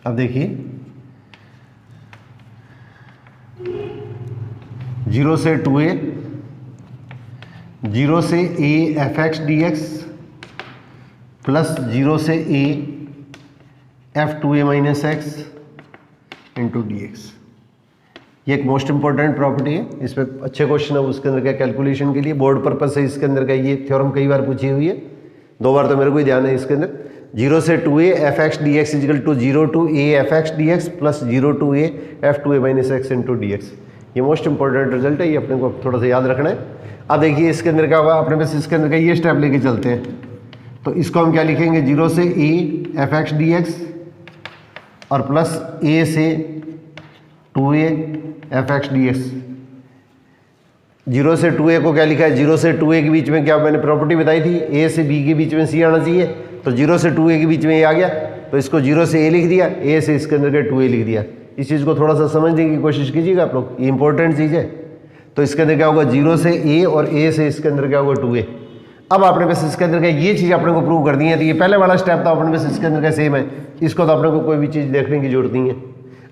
अब देखिए 0 से 2a, 0 से a fx dx प्लस 0 से a f2a minus x into d x. ये एक मोस्ट इंपॉर्टेंट प्रॉपर्टी है, इसमें अच्छे क्वेश्चन है उसके अंदर का कैलकुलेशन के लिए, बोर्ड पर्पज से इसके अंदर का ये थ्योरम कई बार पूछी हुई है, 2 बार तो मेरे को ही ध्यान है इसके अंदर। 0 से 2a fx dx equal to 0 to a fx dx प्लस 0 to a f2a minus x into d x. ये मोस्ट इंपॉर्टेंट रिजल्ट है, ये अपने को थोड़ा सा याद रखना है। अब देखिए इसके अंदर क्या होगा, अपने पास इसके अंदर का ये स्टेप लेके चलते हैं, तो इसको हम क्या लिखेंगे, 0 से a fx dx और प्लस a से 2a fx dx। 0 से 2a को क्या लिखा है, 0 से 2a के बीच में क्या मैंने प्रॉपर्टी बताई थी, a से b के बीच में c आना चाहिए, तो 0 से 2a के बीच में ये आ गया, तो इसको 0 से a लिख दिया, a से इसके अंदर का 2a लिख दिया। इस चीज़ को थोड़ा सा समझने की कोशिश कीजिएगा आप लोग, ये इंपॉर्टेंट चीज़ है। तो इसके अंदर क्या होगा, 0 से a और a से इसके अंदर क्या होगा 2a। अब आपने बस इसके अंदर का ये चीज़ अपने को प्रूव कर दी है, तो ये पहले वाला स्टेप था, अपने बस इसके अंदर का सेम है, इसको तो अपने को कोई भी चीज़ देखने की जरूरत नहीं है।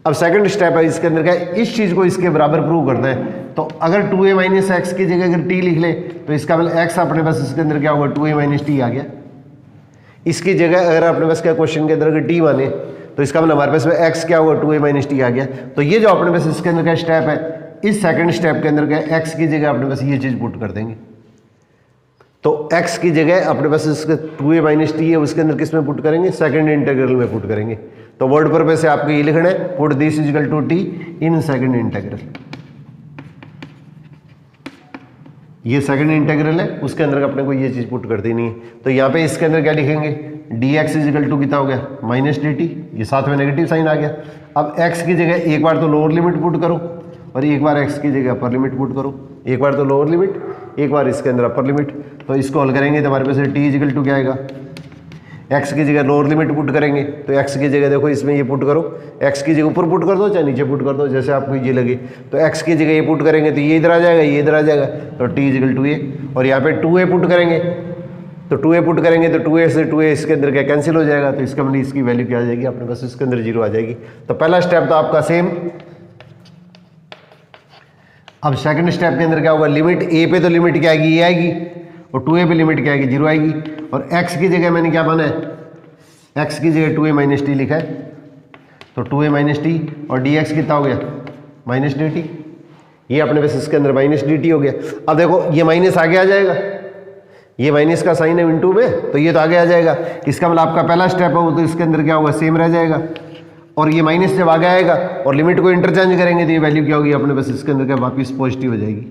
अब सेकंड स्टेप है इसके अंदर का, इस चीज़ को इसके बराबर प्रूव करना है, तो अगर 2a माइनस एक्स की जगह अगर t लिख ले, तो इसका मतलब x अपने पास इसके अंदर क्या होगा, 2a माइनस टी आ गया। इसकी जगह अगर अपने पास क्या क्वेश्चन के अंदर अगर t माने, तो इसका मतलब हमारे पास में x क्या होगा, 2a माइनस टी आ गया। तो ये जो अपने पास इसके अंदर का स्टेप है, इस सेकंड स्टेप के अंदर का x की जगह अपने पास ये चीज़ पुट कर देंगे, तो x की जगह अपने पास इसका 2a माइनस टी है, उसके अंदर किस में पुट करेंगे, सेकंड इंटीग्रल में पुट करेंगे। तो वर्ड पर्पस से आपको ये लिखना है, put this equal to t in second integral. ये सेकंड इंटीग्रल है, उसके अंदर अपने को ये चीज़ पुट कर देनी है। तो यहाँ पे इसके अंदर क्या लिखेंगे, dx इजिकल टू कितना हो गया, माइनस डी टी, ये साथ में नेगेटिव साइन आ गया। अब x की जगह एक बार तो लोअर लिमिट पुट करो और एक बार x की जगह अपर लिमिट पुट करो, एक बार तो लोअर लिमिट, एक बार इसके अंदर अपर लिमिट। तो इसको हल करेंगे तो हमारे पास t इजिकल टू क्या आएगा, x की जगह लोअर लिमिट पुट करेंगे, तो x की जगह देखो इसमें ये पुट करो, x की जगह ऊपर पुट कर दो चाहे नीचे पुट कर दो, जैसे आपको ये लगे। तो x की जगह ये पुट करेंगे तो ये इधर आ जाएगा, ये इधर आ जाएगा, तो t इजिकल टू a, और यहाँ पे 2a पुट करेंगे, तो 2a पुट करेंगे तो 2a से 2a इसके अंदर क्या कैंसिल हो जाएगा, तो इसका मतलब इसकी वैल्यू क्या आ जाएगी, अपने पास इसके अंदर 0 आ जाएगी। तो पहला स्टेप तो आपका सेम। अब सेकंड स्टेप के अंदर क्या होगा, लिमिट a पे तो लिमिट क्या आएगी, ये आएगी, और 2a पे लिमिट क्या आएगी, 0 आएगी, और x की जगह मैंने क्या माना है, x की जगह 2a माइनस टी लिखा है, तो 2a माइनस टी, और dx कितना हो गया, माइनस डी टी, ये अपने पास इसके अंदर माइनस डी टी हो गया। अब देखो ये माइनस आगे आ जाएगा, ये माइनस का साइन है इनटू में, तो ये तो आगे आ जाएगा, इसका मतलब आपका पहला स्टेप है वो तो इसके अंदर क्या होगा, सेम रह जाएगा, और ये माइनस जब आगे आएगा और लिमिट को इंटरचेंज करेंगे तो ये वैल्यू क्या होगी, अपने पास इसके अंदर क्या वापस पॉजिटिव हो जाएगी।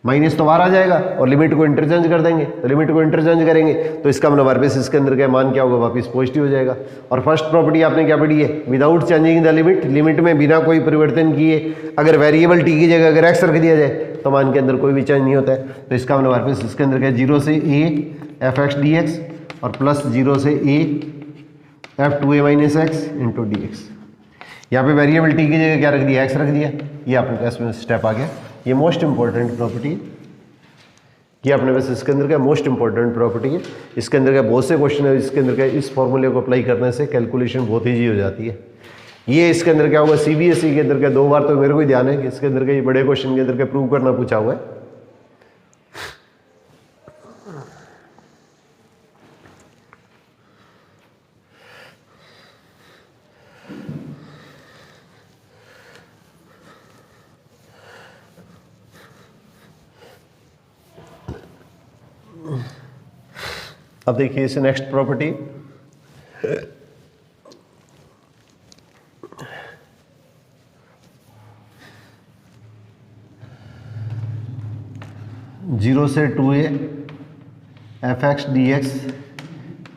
माइनस तो बाहर आ जाएगा और लिमिट को इंटरचेंज कर देंगे, तो लिमिट को इंटरचेंज करेंगे तो इसका मतलब हमारे पास इसके अंदर का मान क्या होगा, वापस पॉजिटिव हो जाएगा। और फर्स्ट प्रॉपर्टी आपने क्या पढ़ी है, without changing the limit, limit में बिना कोई परिवर्तन किए अगर वेरिएबल टी की जगह अगर एक्स रख दिया जाए तो मान के अंदर कोई भी चेंज नहीं होता है। तो इसका मतलब हमारे पास इसके अंदर क्या, 0 से a F x d x और प्लस 0 से a F 2a minus x into d x. यहाँ पे वेरिएबल टी की जगह क्या रख दिया, एक्स रख दिया, ये अपने पास में स्टेप आ गया। ये मोस्ट इंपॉर्टेंट प्रॉपर्टी है, ये अपने पास इसके अंदर का मोस्ट इंपॉर्टेंट प्रॉपर्टी है। इसके अंदर का बहुत से क्वेश्चन है, इसके अंदर का इस फॉर्मूले को अप्लाई करने से कैलकुलेशन बहुत ईजी हो जाती है। ये इसके अंदर क्या होगा, सीबीएसई के अंदर का 2 बार तो मेरे को ही ध्यान है कि इसके अंदर का ये बड़े क्वेश्चन के अंदर का प्रूव करना पूछा हुआ है। अब देखिए इसे नेक्स्ट प्रॉपर्टी, जीरो से 2a F x d x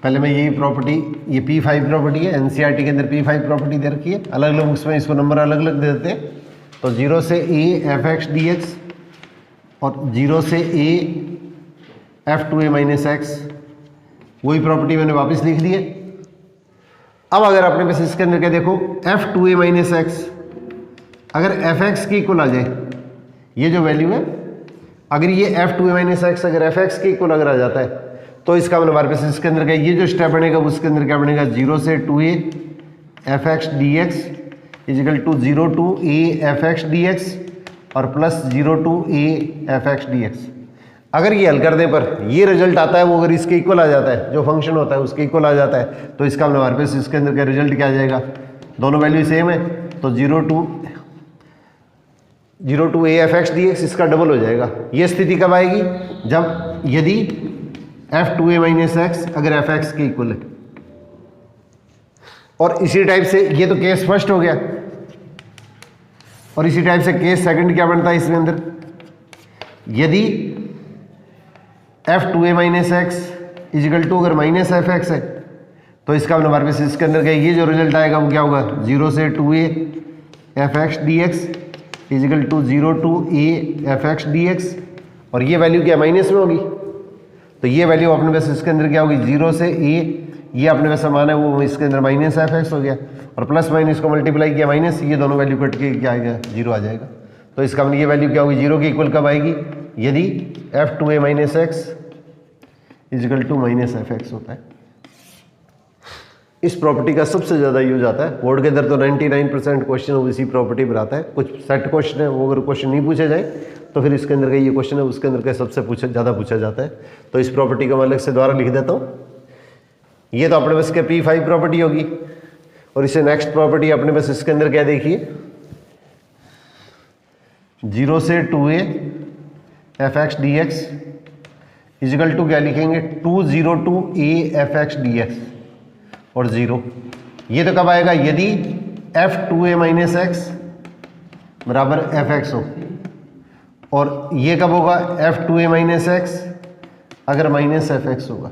पहले मैं यही प्रॉपर्टी, ये P5 प्रॉपर्टी है, एनसीईआरटी के अंदर P5 प्रॉपर्टी दे रखी है, अलग अलग बुक्स में इसको नंबर अलग अलग दे देते हैं। तो 0 से a f(x) dx और 0 से a f(2a minus x), वही प्रॉपर्टी मैंने वापस लिख दी है। अब अगर आपने बस इसके अंदर क्या देखो, f(2a minus x) अगर fx की इक्वल आ जाए, ये जो वैल्यू है, अगर ये f(2a minus x) अगर fx की इक्वल अगर आ जाता है, तो इसका मतलब हमारे पास इसके अंदर क्या, ये जो स्टेप बनेगा उसके अंदर क्या बनेगा, 0 से 2a f(x) dx equal to 0 to a f(x) dx और plus 0 to a f(x) dx। अगर ये हल करने पर ये रिजल्ट आता है, वो अगर इसके इक्वल आ जाता है, जो फंक्शन होता है उसके इक्वल आ जाता है, तो इसका मतलब हमारे पास इसके अंदर का रिजल्ट क्या आ जाएगा, दोनों वैल्यू सेम है, तो 0 to a f(x) dx इसका डबल हो जाएगा। ये स्थिति कब आएगी, जब यदि f(2a minus x) अगर f(x) के इक्वल है। और इसी टाइप से ये तो केस फर्स्ट हो गया, और इसी टाइप से केस सेकंड क्या बनता है इसमें अंदर, यदि f(2a minus x) equal to अगर माइनस f(x) है, तो इसका मतलब हमारे पास इसके अंदर क्या, ये जो रिजल्ट आएगा वो क्या होगा, 0 से 2a f(x) dx equal to 0 to a f(x) dx और ये वैल्यू क्या माइनस में होगी, तो ये वैल्यू अपने पास इसके अंदर क्या होगी, 0 से a, ये अपने पास समान है वो इसके अंदर माइनस f(x) हो गया, और प्लस माइनस को मल्टीप्लाई किया माइनस, ये दोनों वैल्यू कट के क्या आएगा, 0 आ जाएगा। तो इसका मतलब ये वैल्यू क्या होगी, 0 के इक्वल कब आएगी, यदि f(2a minus x) equal to minus f(x) होता है। इस प्रॉपर्टी का सबसे ज़्यादा यूज आता है बोर्ड के अंदर, तो 99% क्वेश्चन वो इसी प्रॉपर्टी पर आता है। कुछ सेट क्वेश्चन है वो अगर क्वेश्चन नहीं पूछे जाए तो फिर इसके अंदर का ये क्वेश्चन है उसके अंदर का सबसे ज़्यादा पूछा जाता है। तो इस प्रॉपर्टी को मैं अलग से दोबारा लिख देता हूँ। ये तो अपने पास के P5 प्रॉपर्टी होगी, और इसे नेक्स्ट प्रॉपर्टी अपने पास इसके अंदर क्या देखिए, 0 से 2a f(x) dx equal to क्या लिखेंगे, 0 to a f(x) dx और 0। ये तो कब आएगा, यदि f(2a minus x) बराबर f(x) हो, और ये कब होगा, f(2a minus x) अगर माइनस f(x) होगा।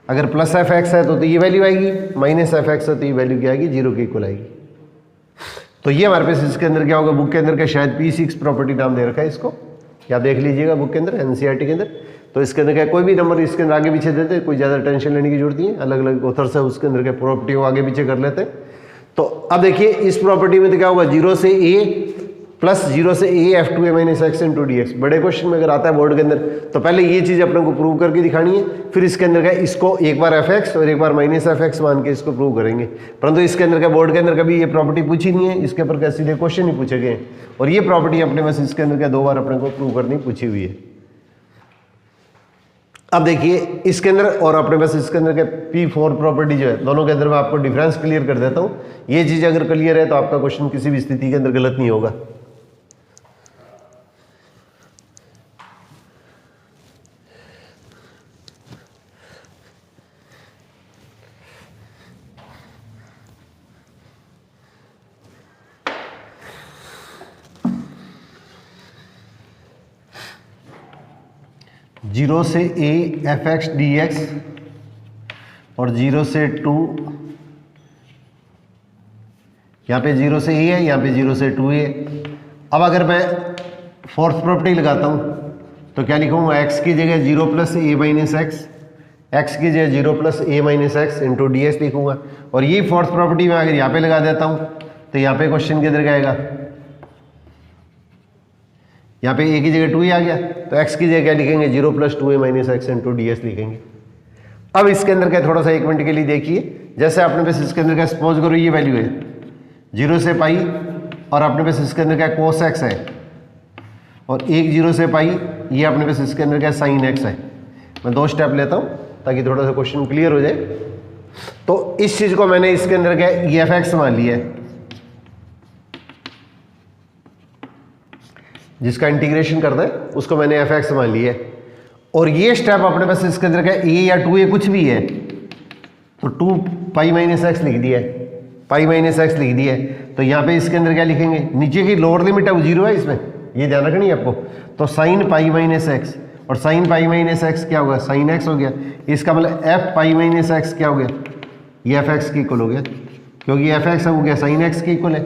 अगर प्लस f(x) है तो ये वैल्यू आएगी, माइनस f(x) है तो ये वैल्यू क्या आएगी, 0 के इक्वल आएगी। तो ये हमारे पास इसके अंदर क्या होगा, बुक के अंदर का शायद P6 प्रॉपर्टी नाम दे रखा है इसको, या देख लीजिएगा बुक के अंदर, एनसीईआरटी के अंदर। तो इसके अंदर क्या कोई भी नंबर इसके अंदर आगे पीछे देते, कोई ज़्यादा टेंशन लेने की जरूरत नहीं है, अलग अलग ऑथर से उसके अंदर के प्रॉपर्टी को आगे पीछे कर लेते हैं। तो अब देखिए इस प्रॉपर्टी में तो क्या होगा, 0 से a प्लस 0 से a f(2a minus x) into dx। बड़े क्वेश्चन में अगर आता है बोर्ड के अंदर, तो पहले ये चीज़ अपने को प्रूव करके दिखानी है, फिर इसके अंदर का इसको एक बार f(x) और एक बार माइनस f(x) मान के इसको प्रूव करेंगे। परंतु इसके अंदर का बोर्ड के अंदर कभी ये प्रॉपर्टी पूछी नहीं है, इसके ऊपर सीधे क्वेश्चन ही पूछे गए, और ये प्रॉपर्टी अपने पास इसके अंदर का 2 बार अपने को प्रूव करनी पूछी हुई है। अब देखिए इसके अंदर और अपने पास इसके अंदर के P4 प्रॉपर्टी जो है, दोनों के अंदर मैं आपको डिफरेंस क्लियर कर देता हूँ। ये चीज़ अगर क्लियर है तो आपका क्वेश्चन किसी भी स्थिति के अंदर गलत नहीं होगा। जीरो से a f(x) dx और 0 से 2, यहाँ पे 0 से a है, यहाँ पे 0 से 2a। अब अगर मैं फोर्थ प्रॉपर्टी लगाता हूँ तो क्या लिखूँगा, x की जगह 0 plus a minus x, x की जगह 0 plus a minus x into D S लिखूँगा। और ये फोर्थ प्रॉपर्टी मैं अगर यहाँ पे लगा देता हूँ तो यहाँ पे क्वेश्चन के अंदर क्या आएगा, यहाँ पे a की जगह 2 ही आ गया, तो x की जगह क्या लिखेंगे, 0 plus 2a minus x into D S लिखेंगे। अब इसके अंदर क्या, थोड़ा सा 1 मिनट के लिए देखिए, जैसे आपने बस इसके अंदर क्या सपोज करो ये वैल्यू है 0 से पाई, और आपने बस इसके अंदर क्या कोस एक्स है, और 1 0 से पाई, ये आपने बस इसके अंदर क्या साइन एक्स है। मैं 2 स्टेप लेता हूँ ताकि थोड़ा सा क्वेश्चन क्लियर हो जाए। तो इस चीज़ को मैंने इसके अंदर क्या ई एफ एक्स मान लिया है, जिसका इंटीग्रेशन करना है उसको मैंने एफ एक्स मान लिया है। और ये स्टेप अपने पास इसके अंदर क्या ए या 2a कुछ भी है तो 2 पाई माइनस एक्स लिख दिया है, पाई माइनस एक्स लिख दिया है। तो यहाँ पे इसके अंदर क्या लिखेंगे, नीचे की लोअर लिमिट है वो 0 है इसमें, ये ध्यान रखनी है आपको। तो साइन पाई माइनस एक्स, और साइन पाई माइनस एक्स क्या होगा, साइन एक्स हो गया। इसका मतलब एफ पाई माइनस एक्स क्या हो गया, ये एफ एक्स की इक्वल हो गया, क्योंकि एफ एक्स हो गया साइन एक्स की इक्वल है।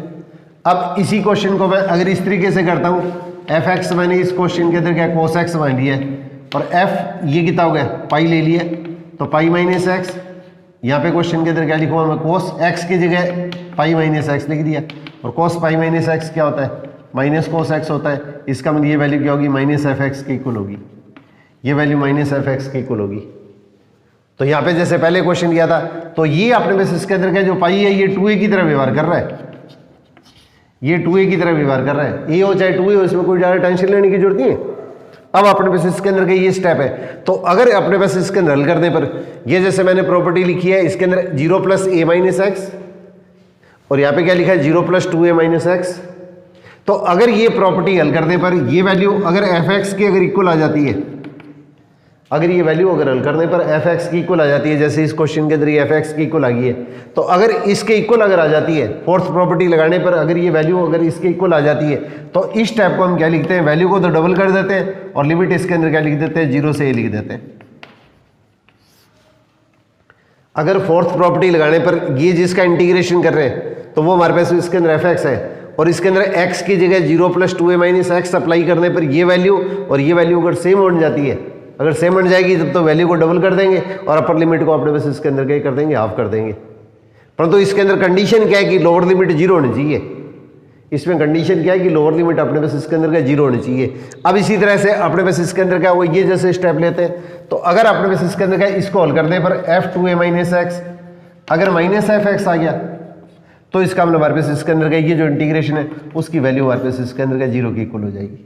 अब इसी क्वेश्चन को मैं अगर इस तरीके से करता हूँ, एफ एक्स मैंने इस क्वेश्चन के अंदर क्या कोस एक्स मान लिया है, और एफ ये कितना हो गया, पाई ले लिया, तो पाई माइनस एक्स, यहाँ पे क्वेश्चन के अंदर क्या लिखूँगा मैं, कोस एक्स की जगह पाई माइनस एक्स लिख दिया, और कोस पाई माइनस एक्स क्या होता है, माइनस कोस एक्स होता है। इसका मतलब ये वैल्यू क्या होगी, माइनस एफ एक्स की इक्वल होगी, ये वैल्यू माइनस एफ एक्स की इक्वल होगी। तो यहाँ पे जैसे पहले क्वेश्चन किया था, तो ये अपने पास इसके अंदर क्या जो पाई है ये 2a की तरह व्यवहार कर रहा है, ये 2a की तरह व्यवहार कर रहा है, ए हो चाहे 2a हो, इसमें कोई ज़्यादा टेंशन लेने की जरूरत नहीं है। अब अपने पास इसके अंदर का ये स्टेप है, तो अगर अपने पास इसके अंदर हल करने पर ये जैसे मैंने प्रॉपर्टी लिखी है, इसके अंदर 0 प्लस ए माइनस एक्स, और यहाँ पे क्या लिखा है 0 प्लस 2a माइनस एक्स। तो अगर ये प्रॉपर्टी हल करने पर ये वैल्यू अगर एफ एक्स की अगर इक्वल आ जाती है, अगर ये वैल्यू अगर हल करने पर एफ एक्स की इक्वल आ जाती है, जैसे इस क्वेश्चन के अंदर ये एफ एक्स की इक्वल आ गई है, तो अगर इसके इक्वल अगर आ जाती है, फोर्थ प्रॉपर्टी लगाने पर अगर ये वैल्यू अगर इसके इक्वल आ जाती है, तो इस स्टेप को हम क्या लिखते हैं, वैल्यू को तो डबल कर देते हैं और लिमिट इसके अंदर क्या लिख देते हैं, 0 से a लिख देते हैं। अगर फोर्थ प्रॉपर्टी लगाने पर ये जिसका इंटीग्रेशन कर रहे हैं, तो वो हमारे पास इसके अंदर एफ एक्स है, और इसके अंदर x की जगह 0 plus 2a minus x apply करने पर ये वैल्यू और ये वैल्यू अगर सेम बन जाती है, अगर सेम बन जाएगी तब तो वैल्यू को डबल कर देंगे और अपर लिमिट को अपने पास इसके अंदर क्या कर देंगे, हाफ कर देंगे। परंतु इसके अंदर कंडीशन क्या है कि लोअर लिमिट 0 होनी चाहिए, इसमें कंडीशन क्या है कि लोअर लिमिट अपने पास इसके अंदर क्या 0 होनी चाहिए। अब इसी तरह से अपने पास इसके अंदर क्या हुआ, ये जैसे स्टेप लेते हैं, तो अगर अपने पास इसके अंदर क्या इसको हल करने पर f2a माइनस एक्स अगर माइनस एफ एक्स आ गया, तो इसका मतलब हमारे पास इसके अंदर का ये जो इंटीग्रेशन है उसकी वैल्यू हमारे पास इसके अंदर का 0 की इक्वल हो जाएगी।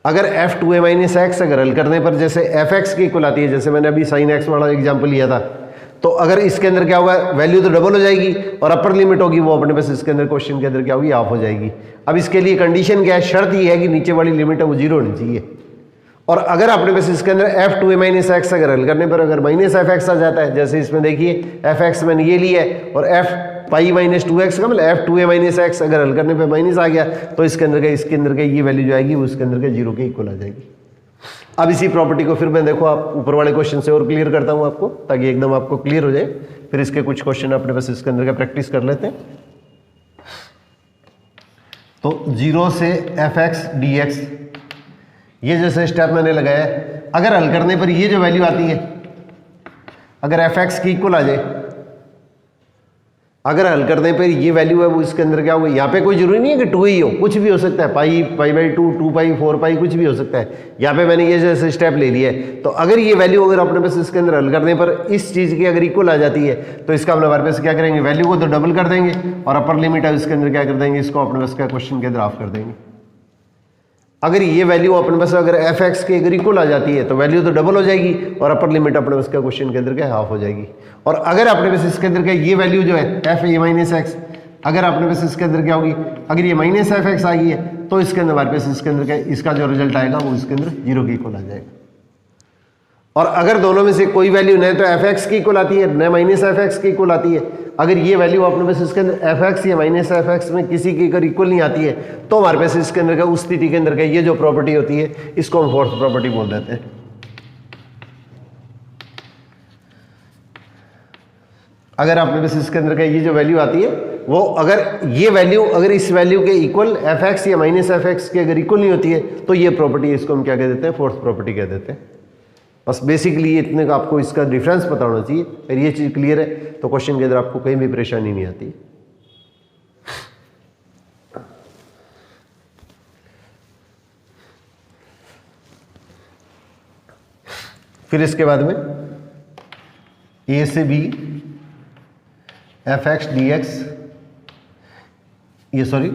अगर f2a माइनस एक्स अगर हल करने पर जैसे एफ एक्स की इक्वल आती है, जैसे मैंने अभी साइन एक्स वाला एग्जांपल लिया था, तो अगर इसके अंदर क्या होगा, वैल्यू तो डबल हो जाएगी और अपर लिमिट होगी वो अपने पास इसके अंदर क्वेश्चन के अंदर क्या होगी, हाफ हो जाएगी। अब इसके लिए कंडीशन क्या है, शर्त ये है कि नीचे वाली लिमिट है वो 0 होनी चाहिए। और अगर अपने पास इसके अंदर f2a माइनस एक्स अगर हल करने पर अगर माइनस एफ एक्स आ जाता है, जैसे इसमें देखिए एफ एक्स मैंने ये लिया है और f पाई माइनस 2x का मतलब f2a माइनस एक्स अगर हल करने पर माइनस आ गया, तो इसके अंदर का ये वैल्यू जो आएगी वो इसके अंदर का 0 के इक्वल आ जाएगी। अब इसी प्रॉपर्टी को फिर मैं देखो आप ऊपर वाले क्वेश्चन से और क्लियर करता हूँ आपको, ताकि एकदम आपको क्लियर हो जाए। फिर इसके कुछ क्वेश्चन अपने पास इसके अंदर का प्रैक्टिस कर लेते हैं। तो 0 से एफ एक्स डी एक्स, ये जैसे स्टेप मैंने लगाया है, अगर हल करने पर ये जो वैल्यू आती है, अगर एफ एक्स की इक्वल आ जाए, अगर हल करने पर ये वैल्यू है वो इसके अंदर क्या होगा, यहाँ पे कोई जरूरी नहीं है कि 2 ही हो, कुछ भी हो सकता है, पाई बाई 2, 2 पाई 4 पाई कुछ भी हो सकता है। यहाँ पे मैंने ये जैसे स्टेप ले लिया है, तो अगर ये वैल्यू अगर अपने पास इसके अंदर हल करने पर इस चीज़ की अगर इक्वल आ जाती है, तो इसका मतलब हमारे पास क्या करेंगे, वैल्यू को तो डबल कर देंगे और अपर लिमिट है इसके अंदर क्या कर देंगे, इसको अपने पास क्या क्वेश्चन के अंदर हाफ कर देंगे। अगर ये वैल्यू अपने पास अगर एफ एक्स की अगर इक्वल आ जाती है, तो वैल्यू तो डबल हो जाएगी और अपर लिमिट अपने पास का क्वेश्चन के अंदर क्या हाफ हो जाएगी। और अगर अपने पास इसके अंदर क्या ये वैल्यू जो है एफ ए माइनस एक्स, अगर अपने पास इसके अंदर क्या होगी, अगर ये माइनस एफ एक्स आ गई है, तो इसके अंदर हमारे पास इसके अंदर क्या इसका जो रिजल्ट आएगा वो इसके अंदर 0 की इक्वल आ जाएगा। और अगर दोनों में से कोई वैल्यू न तो एफ एक्स की इक्वल आती है न माइनस एफ एक्स की इक्वल आती है, अगर ये वैल्यू अपने पास इसके अंदर एफ एक्स या माइनस एफ एक्स में किसी की अगर इक्वल नहीं आती है, तो हमारे पास इसके अंदर का उस स्थिति के अंदर का ये जो प्रॉपर्टी होती है इसको हम फोर्थ प्रॉपर्टी बोल देते हैं। अगर अपने पास इसके अंदर का ये जो वैल्यू आती है वो अगर ये वैल्यू अगर इस वैल्यू के इक्वल एफ एक्स या माइनस एफ एक्स के अगर इक्वल नहीं होती है, तो ये प्रॉपर्टी इसको हम क्या कह देते हैं, फोर्थ प्रॉपर्टी कह देते हैं। बस बेसिकली इतने का आपको इसका डिफरेंस पता होना चाहिए। अगर ये चीज़ क्लियर है तो क्वेश्चन के अंदर आपको कहीं भी परेशानी नहीं आती। फिर इसके बाद में ए से B f x d x, ये सॉरी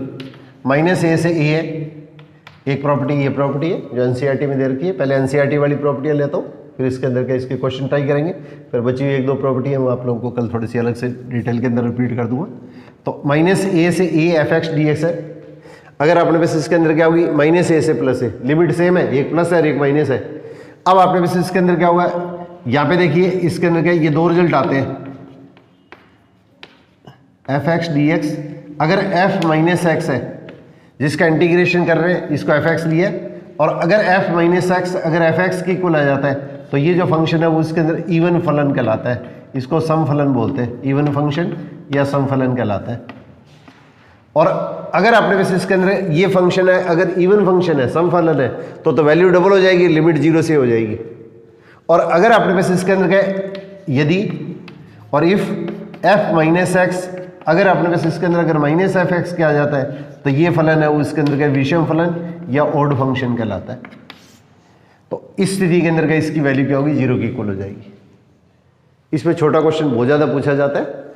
माइनस ए से ए है, एक प्रॉपर्टी ये प्रॉपर्टी है जो एनसीईआरटी में दे रखी है। पहले एनसीईआरटी वाली प्रॉपर्टियाँ लेता हूँ, फिर इसके अंदर के इसके क्वेश्चन ट्राई करेंगे। फिर बची हुई 1-2 प्रॉपर्टी है वो आप लोगों को कल थोड़ी सी अलग से डिटेल के अंदर रिपीट कर दूंगा। तो माइनस ए से A f x d x है। अगर अपने पास इसके अंदर क्या होगी, माइनस ए से प्लस है, लिमिट सेम है, एक प्लस है और एक माइनस है। अब आपने पास इसके अंदर क्या होगा, यहाँ पे देखिए इसके अंदर क्या ये 2 रिजल्ट आते हैं, एफ एक्स डी एक्स। अगर एफ माइनस एक्स है जिसका इंटीग्रेशन कर रहे हैं, इसको एफ एक्स लिया और अगर f माइनस एक्स अगर एफ एक्स के इक्वल आ जाता है तो ये जो फंक्शन है वो इसके अंदर इवन फलन कहलाता है, इसको सम फलन बोलते हैं, इवन फंक्शन या सम फलन कहलाता है। और अगर आपने वैसे इसके अंदर ये फंक्शन है, अगर इवन फंक्शन है, सम फलन है, तो वैल्यू डबल हो जाएगी, लिमिट 0 से हो जाएगी। और अगर आपने वैसे इसके अंदर क्या, यदि और इफ f माइनस एक्स अगर आपने वैसे इसके अंदर अगर माइनस एफ एक्स क्या आ जाता है तो ये फलन है वो इसके अंदर का विषम फलन या ओड फंक्शन कहलाता है। तो इस स्थिति के अंदर का इसकी वैल्यू क्या होगी, 0 के इक्वल हो जाएगी। इसमें छोटा क्वेश्चन बहुत ज़्यादा पूछा जाता है,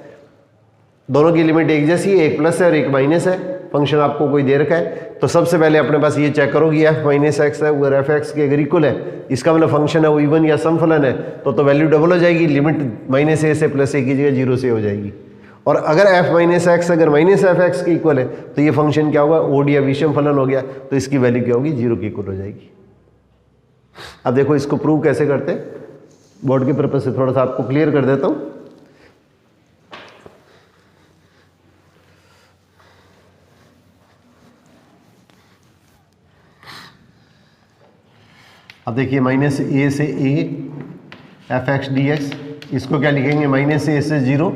दोनों की लिमिट एक जैसी है, एक प्लस है और एक माइनस है, फंक्शन आपको कोई दे रखा है। तो सबसे पहले अपने पास ये चेक करो कि एफ माइनस एक्स है अगर एफ एक्स के अगर इक्वल है, इसका मतलब फंक्शन है वो इवन या सम फलन है, तो वैल्यू डबल हो जाएगी, लिमिट माइनस ए से प्लस ए की जगह 0 से हो जाएगी। और अगर f माइनस एक्स अगर माइनस एफ एक्स के इक्वल है तो ये फंक्शन क्या होगा, ओड या विषम फलन हो गया, तो इसकी वैल्यू क्या होगी, 0 के इक्वल हो जाएगी। अब देखो इसको प्रूव कैसे करते हैं, बोर्ड के पर्पज से थोड़ा सा आपको क्लियर कर देता हूं। अब देखिए माइनस ए से A f x d x, इसको क्या लिखेंगे, माइनस ए से 0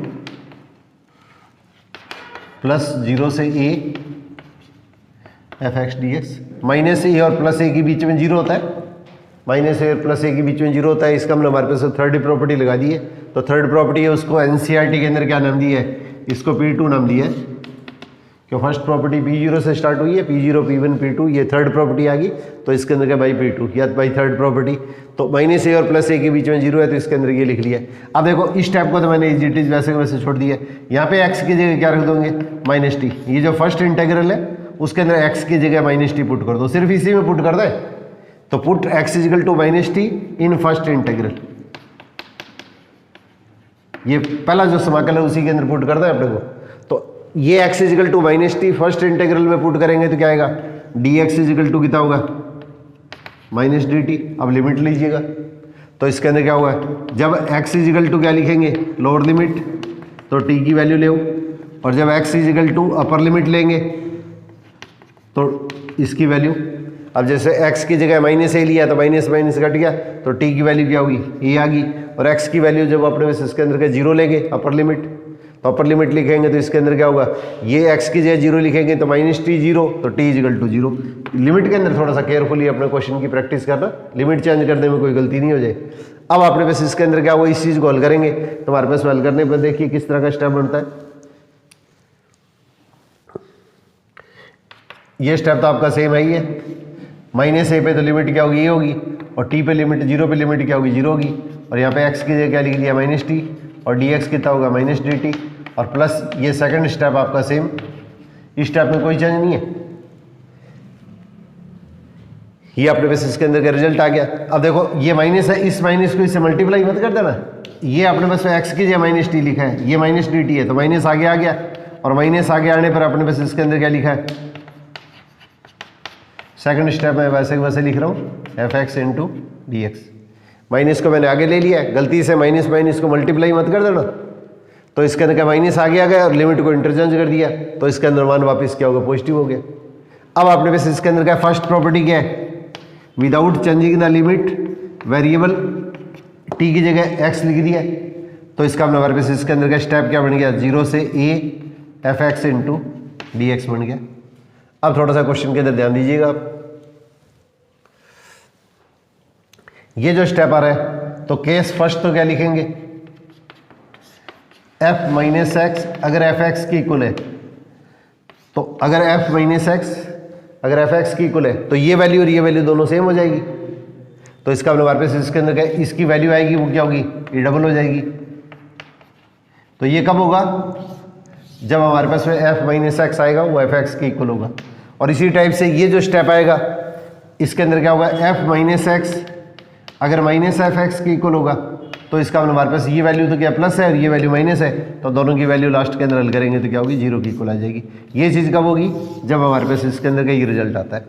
प्लस 0 से A f x d x. Minus A और प्लस ए के बीच में 0 होता है, माइनस ए और प्लस ए के बीच में 0 होता है, इसका मतलब हमारे पास थर्ड प्रॉपर्टी लगा दी है। तो थर्ड प्रॉपर्टी है उसको एनसीईआरटी के अंदर क्या नाम दिया है, इसको P2 नाम दिया है, क्यों फर्स्ट प्रॉपर्टी P0 से स्टार्ट हुई है, P0 P1 P2, ये थर्ड प्रॉपर्टी आ गई, तो इसके अंदर क्या बाई P2 या बाई थर्ड प्रॉपर्टी। तो माइनस ए और प्लस ए के बीच में 0 है तो इसके अंदर ये लिख लिया है। अब देखो इस टाइप को तो मैंने इट इज वैसे वैसे छोड़ दिया, यहाँ पे x की जगह क्या रख दोगे, माइनस टी। ये जो फर्स्ट इंटेग्रल है उसके अंदर x की जगह माइनस टी पुट कर दो, सिर्फ इसी में पुट कर दे, तो put x equal to minus t in first integral. ये पहला जो समाकल है उसी के अंदर पुट कर दे अपने को। तो ये x equal to minus t first integral में पुट करेंगे तो क्या आएगा, dx इजिकल टू कितना होगा, माइनस डी टी। अब लिमिट लीजिएगा तो इसके अंदर क्या होगा, जब x इजिकल टू क्या लिखेंगे, लोअर लिमिट, तो t की वैल्यू ले, और जब x equal to upper limit लेंगे तो इसकी वैल्यू, अब जैसे x की जगह माइनस ए लिया तो माइनस माइनस कट गया, तो t की वैल्यू क्या होगी, ए आ गई। और x की वैल्यू जब अपने इसके अंदर का 0 लेंगे अपर लिमिट, तो अपर लिमिट लिखेंगे तो इसके अंदर क्या होगा, ये x की जगह 0 लिखेंगे तो माइनस टी 0, तो t इजिकल टू 0। लिमिट के अंदर थोड़ा सा केयरफुली अपने क्वेश्चन की प्रैक्टिस करना, लिमिट चेंज करने में कोई गलती नहीं हो जाए। अब अपने पास इसके अंदर क्या हुआ, इस चीज़ को हल करेंगे तो हमारे पास हल करने पर देखिए किस तरह का स्टेप बनता है। ये स्टेप तो आपका सेम है ही है, माइनस ए पे तो लिमिट क्या होगी, ये होगी, और टी पे लिमिट 0 पे लिमिट क्या होगी, 0 होगी, और यहाँ पे x की जगह क्या लिख दिया, माइनस टी, और dx कितना होगा, माइनस डी टी, और प्लस ये सेकंड स्टेप आपका सेम, इस स्टेप में कोई चेंज नहीं है। ये अपने पास इसके अंदर का रिजल्ट आ गया। अब देखो ये माइनस है, इस माइनस को इससे मल्टीप्लाई मत कर देना, ये अपने पास x की जगह माइनस टी लिखा है, ये माइनस डी टी है, तो माइनस आगे आ गया, और माइनस आगे आने पर अपने पास इसके अंदर क्या लिखा है, सेकंड स्टेप में वैसे वैसे लिख रहा हूँ, F x into d x. Minus को मैंने आगे ले लिया, गलती से माइनस माइनस को मल्टीप्लाई मत कर देना, तो इसके अंदर क्या माइनस आगे आ गया और लिमिट को इंटरचेंज कर दिया, तो इसके अंदर मान वापस क्या होगा, पॉजिटिव हो गया। अब आपने बस इसके अंदर क्या फर्स्ट प्रॉपर्टी क्या है, without changing the limit variable T की जगह एक्स लिख दिया, तो इसका मतलब हमारे पास इसके अंदर का स्टेप क्या बन गया, 0 से A f x into d x बन गया। अब थोड़ा सा क्वेश्चन के अंदर ध्यान दीजिएगा आप, ये जो स्टेप आ रहा है तो केस फर्स्ट तो क्या लिखेंगे, f माइनस एक्स अगर एफ एक्स की इक्वल है, तो अगर f माइनस एक्स अगर एफ एक्स की इक्वल है तो ये वैल्यू और ये वैल्यू दोनों सेम हो जाएगी, तो इसका मतलब हमारे पास इसके अंदर क्या इसकी वैल्यू आएगी वो क्या होगी, ये डबल हो जाएगी। तो ये कब होगा, जब हमारे पास में f माइनस एक्स आएगा वो एफ एक्स के इक्वल होगा। और इसी टाइप से ये जो स्टेप आएगा इसके अंदर क्या होगा, f माइनस एक्स अगर माइनस एफ एक्स के इक्वल होगा, तो इसका मतलब हमारे पास ये वैल्यू तो क्या प्लस है और ये वैल्यू माइनस है, तो दोनों की वैल्यू लास्ट के अंदर हल करेंगे तो क्या होगी, 0 की इक्वल आ जाएगी। ये चीज़ कब होगी, जब हमारे पास इसके अंदर का ये रिजल्ट आता है।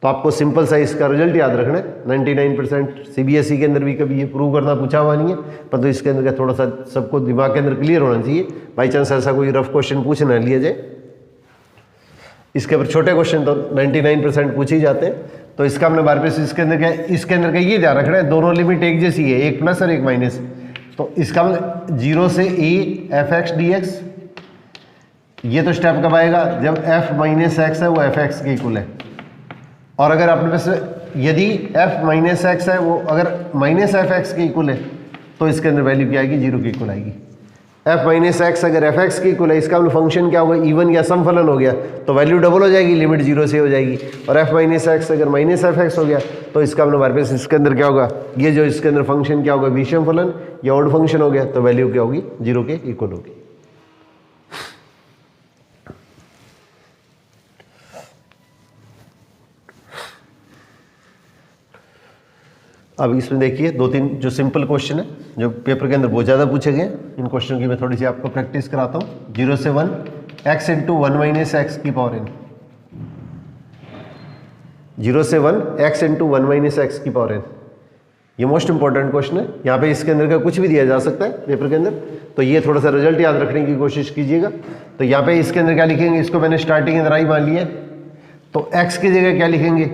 तो आपको सिंपल सा इसका रिजल्ट याद रखना है, 99% CBSE के अंदर भी कभी ये प्रूव करना पूछा हुआ नहीं है, पर तो इसके अंदर का थोड़ा सा सबको दिमाग के अंदर क्लियर होना चाहिए, बाई चांस ऐसा कोई रफ क्वेश्चन पूछ ना लिया जाए। इसके ऊपर छोटे क्वेश्चन तो 99% पूछ ही जाते हैं, तो इसका हमने हमारे पास इसके अंदर क्या है, इसके अंदर का ये ध्यान रखना है दोनों लिमिट एक जैसी है, एक प्लस और एक माइनस। तो इसका मतलब 0 से a f(x) dx, ये तो स्टेप कब आएगा जब f माइनस एक्स है वो f(x) के इक्वल है। और अगर आपने पास यदि f माइनस एक्स है वो अगर माइनस f(x) के इक्वल है तो इसके अंदर वैल्यू क्या आएगी, 0 के इक्वल आएगी। f माइनस एक्स अगर f(x) के इक्वल है, इसका फंक्शन क्या होगा, इवन या सम फलन हो गया तो वैल्यू डबल हो जाएगी, लिमिट 0 से हो जाएगी। और f माइनस एक्स अगर माइनस f(x) हो गया तो इसका हमारे पास इसके अंदर क्या होगा, ये जो इसके अंदर फंक्शन क्या होगा, विषम फलन या ऑड फंक्शन हो गया तो वैल्यू क्या होगी, 0 के इक्वल होगी। अब इसमें देखिए 2-3 जो सिंपल क्वेश्चन है जो पेपर के अंदर बहुत ज़्यादा पूछे गए, इन क्वेश्चन की मैं थोड़ी सी आपको प्रैक्टिस कराता हूँ। 0 से 1 x इंटू 1 माइनस एक्स की पावर n, 0 से 1 x इंटू 1 माइनस एक्स की पावर n, ये मोस्ट इंपॉर्टेंट क्वेश्चन है। यहाँ पे इसके अंदर का कुछ भी दिया जा सकता है पेपर के अंदर, तो ये थोड़ा सा रिजल्ट याद रखने की कोशिश कीजिएगा। तो यहाँ पे इसके अंदर क्या लिखेंगे, इसको मैंने स्टार्टिंग अंदर आई मान लिया, तो x की जगह क्या लिखेंगे,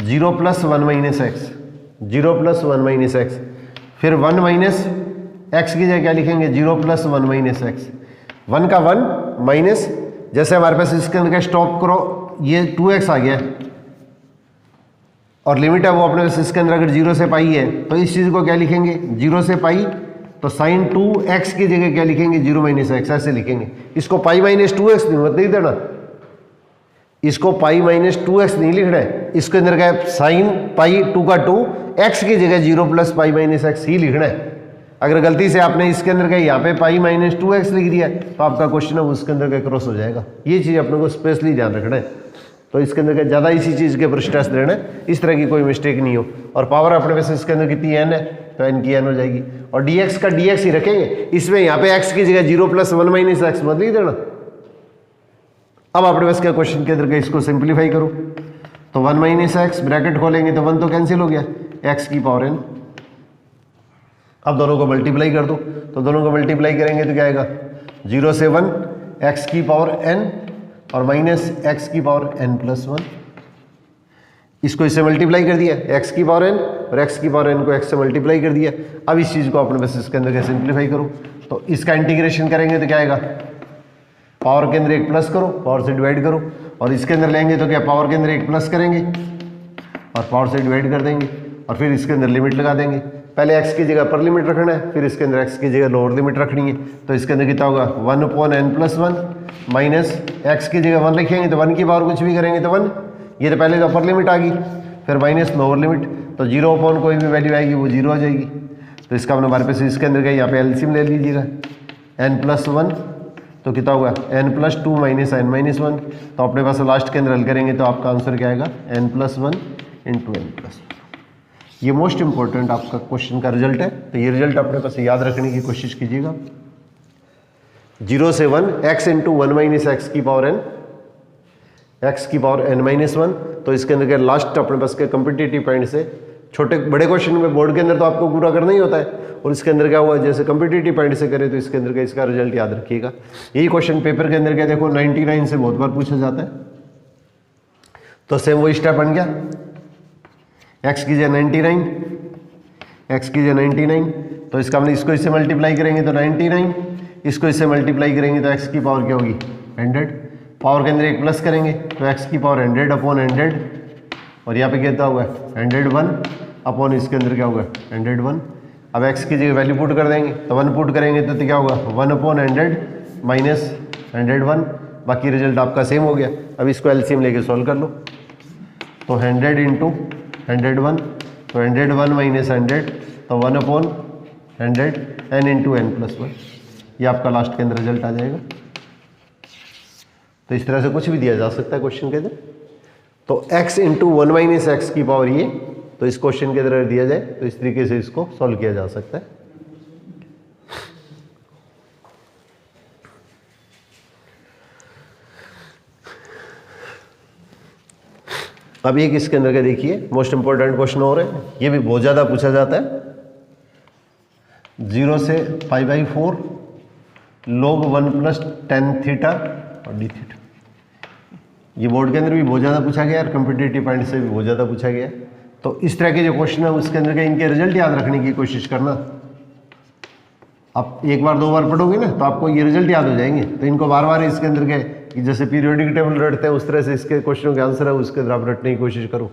0 plus 1 minus x, 0 plus 1 minus x, फिर 1 माइनस एक्स की जगह क्या लिखेंगे, 0 प्लस 1 माइनस एक्स, 1 का 1 माइनस, जैसे हमारे पास इसके अंदर का स्टॉप करो ये 2x आ गया और लिमिट है वो अपने पास इसके अंदर अगर 0 से पाई है तो इस चीज़ को क्या लिखेंगे, 0 से पाई, तो साइन 2x की जगह क्या लिखेंगे, 0 माइनस एक्स, ऐसे लिखेंगे। इसको पाई माइनस 2x नहीं देना, इसको पाई माइनस 2x नहीं लिखना है, इसके अंदर का साइन पाई 2 का 2, x की जगह 0 प्लस पाई माइनस एक्स ही लिखना है। अगर गलती से आपने इसके अंदर का यहाँ पे पाई माइनस 2x लिख दिया तो आपका क्वेश्चन है उसके अंदर का क्रॉस हो जाएगा। ये चीज़ अपने को स्पेशली ध्यान रखना है, तो इसके अंदर का ज़्यादा इसी चीज़ के ऊपर स्ट्रेस देना है, इस तरह की कोई मिस्टेक नहीं हो। और पावर अपने पास इसके अंदर कितनी n है तो n की n हो जाएगी, और dx का dx ही रखेंगे, इसमें यहाँ पे x की जगह 0 प्लस 1 माइनस एक्स मत लिख देना। अब अपने पास क्या क्वेश्चन के अंदर का इसको सिंप्लीफाई करो, तो 1 माइनस एक्स ब्रैकेट खोलेंगे तो 1 तो कैंसिल हो गया, x की पावर n। अब दोनों को मल्टीप्लाई कर दो, तो दोनों को मल्टीप्लाई करेंगे तो क्या आएगा, 0 से 1 x की पावर n और माइनस x की पावर n प्लस 1, इसको इससे मल्टीप्लाई कर दिया x की पावर n और x की पावर n को x से मल्टीप्लाई कर दिया। अब इस चीज़ को अपने बस इसके अंदर क्या सिंप्लीफाई करो, तो इसका इंटीग्रेशन करेंगे तो क्या आएगा, पावर के अंदर एक प्लस करो, पावर से डिवाइड करो, और इसके अंदर लेंगे तो क्या पावर के अंदर एक प्लस करेंगे और पावर से डिवाइड कर देंगे, और फिर इसके अंदर लिमिट लगा देंगे। पहले x की जगह अपर लिमिट रखना है, फिर इसके अंदर x की जगह लोअर लिमिट रखनी है। तो इसके अंदर कितना होगा, 1/n प्लस 1 माइनस x की जगह 1 लिखेंगे तो 1 की पावर कुछ भी करेंगे तो 1, ये तो पहले तो अपर लिमिट आ गई, फिर माइनस लोअर लिमिट, तो 0 कोई भी वैल्यू आएगी वो 0 हो जाएगी। तो इसका हमारे पास इसके अंदर का यहाँ पे एलसीएम ले लीजिएगा, n प्लस 1 तो कितना होगा, n plus 2 minus n minus 1, तो अपने पास लास्ट के अंदर हल करेंगे तो आपका आंसर क्या आएगा, n plus 1 into n plus 1। ये मोस्ट इंपॉर्टेंट आपका क्वेश्चन का रिजल्ट है, तो ये रिजल्ट अपने पास याद रखने की कोशिश कीजिएगा। 0 से 1 x इंटू 1 माइनस एक्स की पावर n, x की पावर n माइनस 1, तो इसके अंदर के लास्ट अपने पास के कम्पिटिटिव पॉइंट से छोटे बड़े क्वेश्चन में बोर्ड के अंदर तो आपको पूरा करना ही होता है, और इसके अंदर क्या हुआ, जैसे कम्पिटिटिव पॉइंट से करे तो इसके अंदर का इसका रिजल्ट याद रखिएगा। यही क्वेश्चन पेपर के अंदर क्या देखो 99 से बहुत बार पूछा जाता है, तो सेम वही स्टेप बन गया, x की जगह 99, x की जगह 99, तो इसका हमने इसको इससे मल्टीप्लाई करेंगे तो 99, इसको इससे मल्टीप्लाई करेंगे तो x की पावर क्या होगी, 100, पावर के अंदर एक प्लस करेंगे तो x की पावर 100 अपॉन 100, और यहाँ पे कितना हुआ 101 अपॉन इसके अंदर क्या होगा 101। अब x की जगह वैल्यू पुट कर देंगे तो 1 पुट करेंगे तो क्या होगा 1 अपॉन 100 माइनस 101, बाकी रिजल्ट आपका सेम हो गया। अब इसको एलसीएम लेके सॉल्व कर लो, तो 100 इंटू 101, तो 101 माइनस 100 तो 1 upon 100 n into n plus 1, ये आपका लास्ट के अंदर रिजल्ट आ जाएगा। तो इस तरह से कुछ भी दिया जा सकता है क्वेश्चन के अंदर। तो x इंटू 1 माइनस एक्स की पावर ये, तो इस क्वेश्चन के अंदर दिया जाए तो इस तरीके से इसको सॉल्व किया जा सकता है। अब एक इसके अंदर का देखिए मोस्ट इंपॉर्टेंट क्वेश्चन हो रहा है, ये भी बहुत ज़्यादा पूछा जाता है। 0 से π/4 log 1 प्लस tan थीटा और d थीटा, ये बोर्ड के अंदर भी बहुत ज़्यादा पूछा गया और कम्पिटिटिव पॉइंट से भी बहुत ज़्यादा पूछा गया। तो इस तरह के जो क्वेश्चन है उसके अंदर के इनके रिजल्ट याद रखने की कोशिश करना। आप एक बार दो बार पढ़ोगे ना तो आपको ये रिजल्ट याद हो जाएंगे। तो इनको बार बार इसके अंदर के जैसे पीरियोडिक टेबल रटते हैं उस तरह से इसके क्वेश्चनों के आंसर है उसके अंदर आप रटने की कोशिश करो।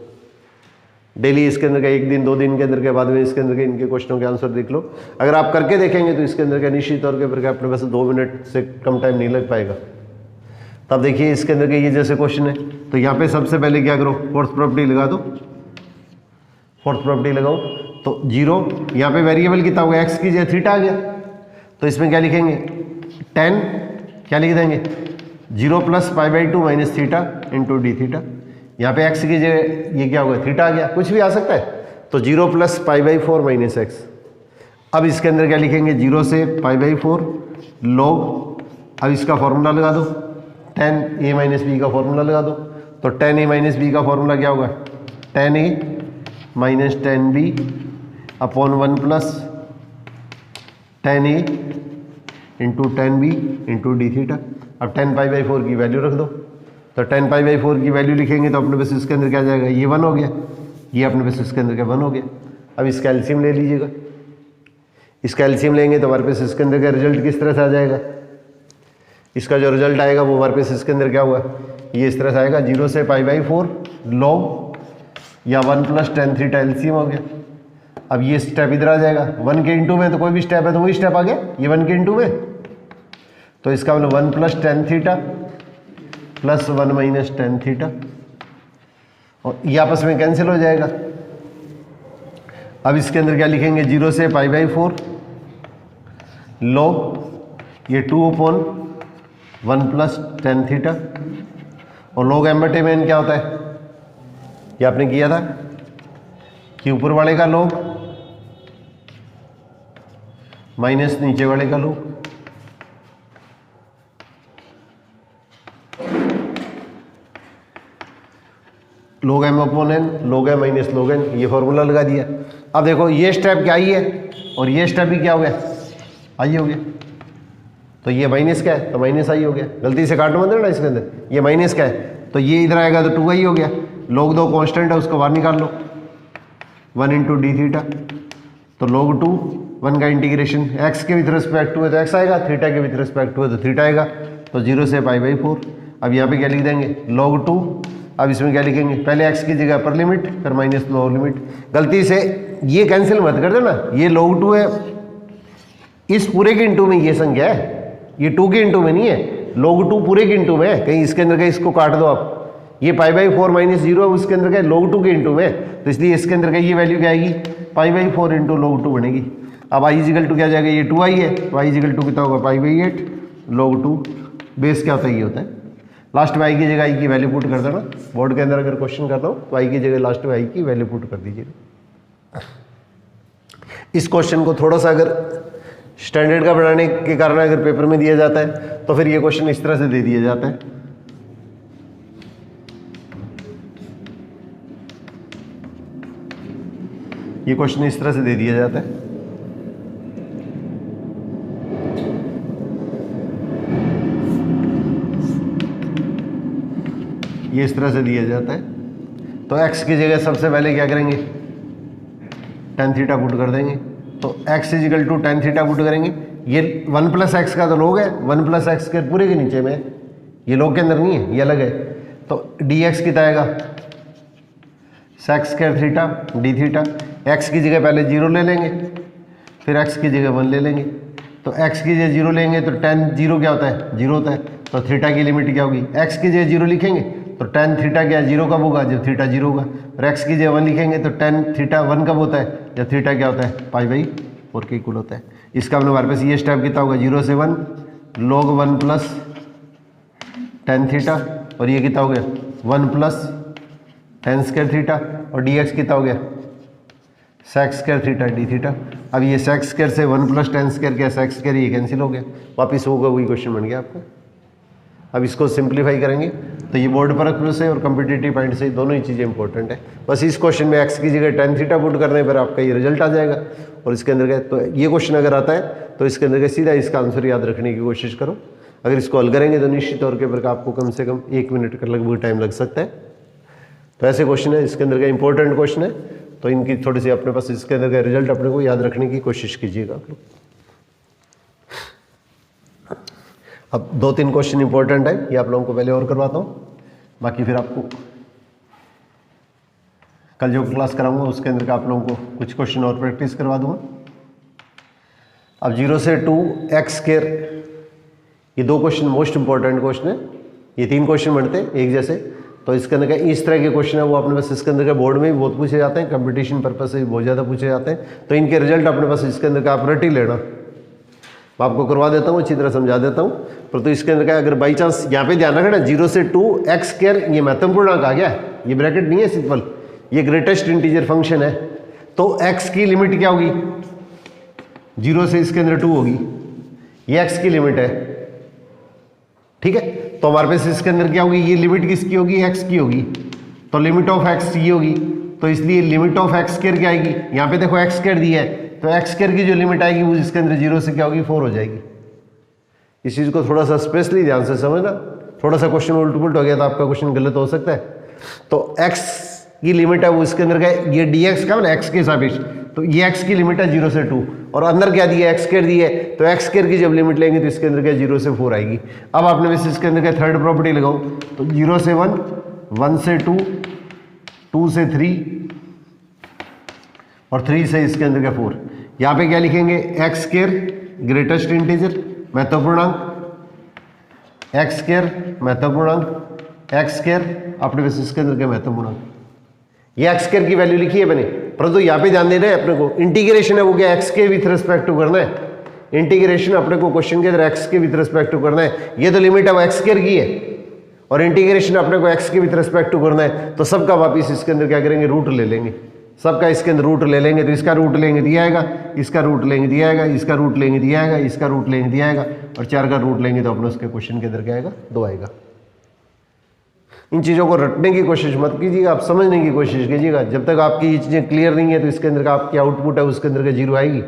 डेली इसके अंदर का एक दिन दो दिन के अंदर के बाद में इसके अंदर के इनके क्वेश्चनों के आंसर देख लो। अगर आप करके देखेंगे तो इसके अंदर का निश्चित तौर के पर अपने पास 2 मिनट से कम टाइम नहीं लग पाएगा। तब देखिए इसके अंदर के ये जैसे क्वेश्चन है तो यहाँ पे सबसे पहले क्या करो, फोर्थ प्रॉपर्टी लगा दो। फोर्थ प्रॉपर्टी लगाओ तो 0 यहाँ पे वेरिएबल कितना होगा, एक्स की जगह थीटा आ गया। तो इसमें क्या लिखेंगे, 10 क्या लिख देंगे 0 + π/2 - थीटा इंटू डी थीटा। यहाँ पे एक्स की जगह ये क्या होगा, थीटा आ गया, कुछ भी आ सकता है। तो 0 + π/4 - x। अब इसके अंदर क्या लिखेंगे, 0 से π/4 log, अब इसका फॉर्मूला लगा दो, 10a - b का फॉर्मूला लगा दो। तो 10a - b का फॉर्मूला क्या होगा, 10a - 10b upon 1 + 10a into 10b into D theta. अब 10 π/4 की वैल्यू रख दो। तो 10 π/4 की वैल्यू लिखेंगे तो अपने पास इसके अंदर क्या जाएगा, ये 1 हो गया, ये अपने पास इसके अंदर क्या 1 हो गया। अब इसका एलसीएम ले लीजिएगा। इसका एलसीएम लेंगे तो हमारे पास इसके अंदर का रिजल्ट किस तरह से आ जाएगा, इसका जो रिजल्ट आएगा वो हमारे पास इसके अंदर क्या हुआ, ये इस तरह से आएगा 0 से π/4 log या 1 + tan थीटा एलसीएम हो गया। अब ये स्टेप इधर आ जाएगा, 1 के इंटू में तो कोई भी स्टेप है तो वही स्टेप आ गया, ये 1 के इंटू में। तो इसका मतलब 1 + tan theta plus 1 - tan theta, और ये आपस में कैंसिल हो जाएगा। अब इसके अंदर क्या लिखेंगे, 0 से π/4 log ये 2/1 + tan थीटा, और log m/n क्या होता है, ये आपने किया था कि ऊपर वाले का log माइनस नीचे वाले का log। log m/n log m - log n, ये फॉर्मूला लगा दिया। अब देखो ये स्टेप क्या आई है और ये स्टेप भी क्या हो गया, आई हो गया। तो ये माइनस क्या है, तो माइनस आई हो गया, गलती से काटो मत ना इसके अंदर, ये माइनस क्या है तो ये इधर आएगा तो 2i हो गया। log 2 कांस्टेंट है उसको बाहर निकाल लो, 1 इंटू डी थीटा। तो log 2 1 का इंटीग्रेशन x के विथ रिस्पेक्ट टू है तो x आएगा, थीटा के विथ रिस्पेक्ट टू है तो थीटा आएगा। तो 0 से π/4। अब यहाँ पे क्या लिख देंगे, log 2। अब इसमें क्या लिखेंगे, पहले x की जगह अपर लिमिट फिर माइनस लोअर लिमिट। गलती से ये कैंसिल मत कर देना, ये log 2 है, इस पूरे के इंटू में ये संख्या है, ये 2 के इंटू में नहीं है, log 2 पूरे के इंटू में है। कहीं इसके अंदर का इसको काट दो आप, ये π/4 - 0 है उसके अंदर का log 2 के इंटू में, तो इसलिए इसके अंदर का ये वैल्यू क्या आएगी, π/4 इंटू log 2 बनेगी। अब i = क्या जाएगा, ये 2i है, तो i = कितना होगा, π/8 log 2। बेस क्या होता है, ये होता है। लास्ट में i की जगह i की वैल्यू पुट कर देना। बोर्ड के अंदर अगर क्वेश्चन करता हूँ तो i की जगह लास्ट में i की वैल्यू पुट कर दीजिएगा। इस क्वेश्चन को थोड़ा सा अगर स्टैंडर्ड का बनाने के कारण अगर पेपर में दिया जाता है तो फिर ये क्वेश्चन इस तरह से दे दिया जाता है। ये क्वेश्चन इस तरह से दे दिया जाता है। ये इस तरह से दिया जाता है। तो x की जगह सबसे पहले क्या करेंगे, tan थीटा पुट कर देंगे। तो x = tan थीटा पुट करेंगे। ये 1 + x का तो log है, 1 + x के पूरे के नीचे में, ये log के अंदर नहीं है, ये अलग है। तो dx कितना आएगा, sec² theta D theta. x की जगह पहले 0 ले लेंगे, फिर x की जगह 1 ले लेंगे। तो x की जगह 0 लेंगे तो tan 0 क्या होता है, 0 होता है। तो थीटा की लिमिट क्या होगी, x की जगह 0 लिखेंगे तो tan थीटा क्या 0 कब होगा, जब थीटा 0 होगा। और x की जगह 1 लिखेंगे तो tan थीटा 1 कब होता है, जब थीटा क्या होता है, π/4 के इक्वल होता है। इसका मतलब हमारे पास ये स्टेप कितना होगा, 0 से 1 log 1 + tan थीटा, और ये कितना हो गया 1 + tan² थीटा, और dx कितना हो गया sec² थीटा डी थीटा। अब ये sec² से 1 + tan² क्या sec², ये कैंसिल हो गया, वापिस होगा वही क्वेश्चन बन गया आपका। अब इसको सिंप्लीफाई करेंगे तो ये बोर्ड पर से और कम्पिटिटिव पॉइंट से दोनों ही चीज़ें इंपॉर्टेंट है। बस इस क्वेश्चन में x की जगह tan थीटा पुट करने पर आपका ये रिजल्ट आ जाएगा। और इसके अंदर का तो ये क्वेश्चन अगर आता है तो इसके अंदर का सीधा इसका आंसर याद रखने की कोशिश करो। अगर इसको हल करेंगे तो निश्चित तौर के ऊपर आपको कम से कम 1 मिनट का लगभग टाइम लग सकता है। तो ऐसे क्वेश्चन है, इसके अंदर का इंपॉर्टेंट क्वेश्चन है, तो इनकी थोड़ी सी अपने पास इसके अंदर का रिजल्ट अपने को याद रखने की कोशिश कीजिएगा आप लोग। अब 2-3 क्वेश्चन इंपॉर्टेंट है, ये आप लोगों को पहले और करवाता हूँ, बाकी फिर आपको कल जो क्लास कराऊंगा उसके अंदर का आप लोगों को कुछ क्वेश्चन और प्रैक्टिस करवा दूंगा। अब 0 से 2 एक्स स्क्वायर, ये 2 क्वेश्चन मोस्ट इंपॉर्टेंट क्वेश्चन है, ये 3 क्वेश्चन बनते हैं एक जैसे। तो इसके अंदर का इस तरह के क्वेश्चन है वो अपने पास इसके अंदर का बोर्ड में भी बहुत पूछे जाते हैं, कंपटीशन पर्पज से भी बहुत ज़्यादा पूछे जाते हैं। तो इनके रिजल्ट अपने पास इसके अंदर का आप रट ही लेना, मैं आपको करवा देता हूँ, अच्छी तरह समझा देता हूँ। पर तो इसके अंदर का अगर बाई चांस यहाँ पे ध्यान रखना 0 से 2 एक्स स्क्वायर, ये महत्वपूर्ण अंक आ गया, ये ब्रैकेट नहीं है सिंपल, ये ग्रेटेस्ट इंटीजर फंक्शन है। तो x की लिमिट क्या होगी, 0 से इसके अंदर 2 होगी, ये x की लिमिट है, ठीक है। तो हमारे पास इसके अंदर क्या होगी, ये लिमिट किसकी होगी, x की होगी, तो लिमिट ऑफ x ये होगी। तो इसलिए लिमिट ऑफ एक्स स्क्वायर क्या आएगी, यहाँ पे देखो एक्स स्क्वायर दिया है, तो एक्स स्क्वायर की जो लिमिट आएगी वो इसके अंदर 0 से क्या होगी 4 हो जाएगी। इस चीज़ को थोड़ा सा स्पेशली ध्यान से समझना, थोड़ा सा क्वेश्चन उल्ट पुलट हो गया तो आपका क्वेश्चन गलत हो सकता है। तो x की लिमिट है वो इसके अंदर का, ये dx का ना x के सापेक्ष, तो ये x की लिमिट है 0 से 2, और अंदर क्या दिया है एक्स स्क्वायर दिया है, तो एक्स स्क्वायर की जब लिमिट लेंगे तो इसके अंदर क्या 0 से 4 आएगी। अब आपने वैसे इसके अंदर क्या थर्ड प्रॉपर्टी लगाओ, तो 0 से 1, 1 से 2, 2 से 3 और 3 से इसके अंदर क्या 4। यहाँ पे क्या लिखेंगे, एक्स स्क्वायर ग्रेटेस्ट इंटीजर महत्वपूर्णांक, एक्स स्क्वायर महत्वपूर्णांक, एक्स स्क्वायर अपने वैसे इसके अंदर क्या महत्वपूर्णांक, ये एक्स स्क्वायर की वैल्यू लिखी है मैंने। परंतु यहाँ पे ध्यान देना है अपने को, इंटीग्रेशन है वो क्या एक्स के विथ रिस्पेक्ट टू करना है, इंटीग्रेशन अपने को क्वेश्चन के अंदर एक्स के विथ रिस्पेक्ट टू करना है। ये तो लिमिट है वो एक्स स्क्वायर की है, और इंटीग्रेशन अपने को एक्स के विथ रिस्पेक्ट टू करना है। तो सबका वापिस इसके अंदर क्या करेंगे, रूट ले लेंगे, सबका इसके अंदर रूट ले लेंगे। तो इसका रूट लेंगे दिया आएगा, इसका रूट लेंगे दिया आएगा, इसका रूट लेंगे दिया आएगा, इसका रूट लेंगे दिया आएगा, और 4 का रूट लेंगे तो अपने उसके क्वेश्चन के अंदर क्या आएगा, 2 आएगा। इन चीज़ों को रटने की कोशिश मत कीजिएगा, आप समझने की कोशिश कीजिएगा। जब तक आपकी ये चीज़ें क्लियर नहीं है तो इसके अंदर का आपकी आउटपुट है उसके अंदर का 0 आएगी।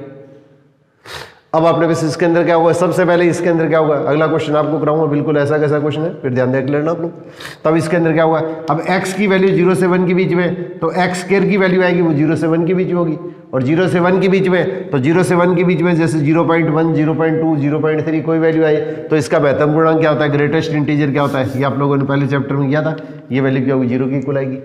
अब आपने बस इसके अंदर क्या होगा, सबसे पहले इसके अंदर क्या होगा, अगला क्वेश्चन आपको कराऊंगा बिल्कुल ऐसा कैसा क्वेश्चन है, फिर ध्यान देख लेना आप लोग। तब इसके अंदर क्या होगा, अब x की वैल्यू 0 से 1 के बीच में, तो x स्क्वायर की वैल्यू आएगी वो 0 से 1 के बीच में होगी, और 0 से 1 के बीच में, तो 0 से 1 के बीच में जैसे 0.1, 0.2, 0.3 कोई वैल्यू आई तो इसका महत्वपूर्णांक क्या होता है, ग्रेटेस्ट इंटीजर क्या होता है, ये आप लोगों ने पहले चैप्टर में किया था। ये वैल्यू क्या होगी, 0 की इक्वल आएगी।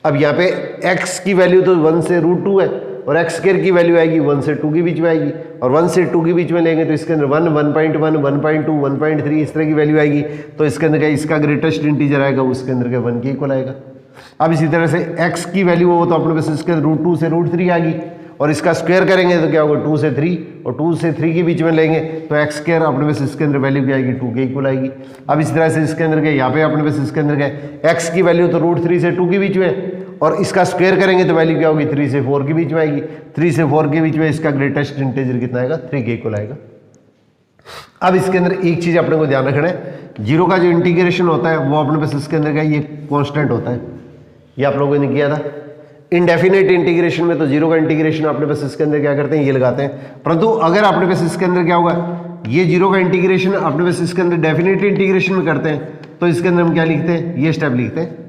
अब यहाँ पे x की वैल्यू तो 1 से √2 है, और एक्स स्क्वायर की वैल्यू आएगी 1 से 2 के बीच में आएगी, और 1 से 2 के बीच में लेंगे तो इसके अंदर 1, 1.1, 1.2, 1.3 इस तरह की वैल्यू आएगी। तो इसके अंदर क्या, इसका ग्रेटेस्ट इंटीजर आएगा उसके अंदर क्या 1 के इक्वल आएगा। अब इसी तरह से x की वैल्यू हो तो अपने पास इसके अंदर √2 से √3 आएगी, और इसका स्क्वायर करेंगे तो क्या होगा 2 से 3, और 2 से 3 के बीच में लेंगे तो एक्स स्क्वायर अपने पास इसके अंदर वैल्यू क्या आएगी 2 के इक्वल आएगी। अब इस तरह से इसके अंदर क्या, यहाँ पे अपने पास इसके अंदर क्या, एक्स की वैल्यू तो √3 से 2 के बीच में, और इसका स्क्वायर करेंगे तो वैल्यू क्या होगी 3 से 4 के बीच में आएगी। 3 से 4 के बीच में इसका ग्रेटेस्ट इंटीजर कितना आएगा, 3 के इक्वल आएगा। अब इसके अंदर एक चीज अपने को ध्यान रखना है, 0 का जो इंटीग्रेशन होता है वो अपने पास इसके अंदर क्या, ये कांस्टेंट होता है, ये आप लोगों ने किया था। इनडेफिनेट इंटीग्रेशन में तो 0 का इंटीग्रेशन अपने पास इसके अंदर क्या करते हैं, ये लगाते हैं। परंतु अगर अपने पास इसके अंदर क्या होगा, ये 0 का इंटीग्रेशन अपने पास इसके अंदर डेफिनेट इंटीग्रेशन में करते हैं, तो इसके अंदर हम क्या लिखते हैं, ये स्टेप लिखते हैं।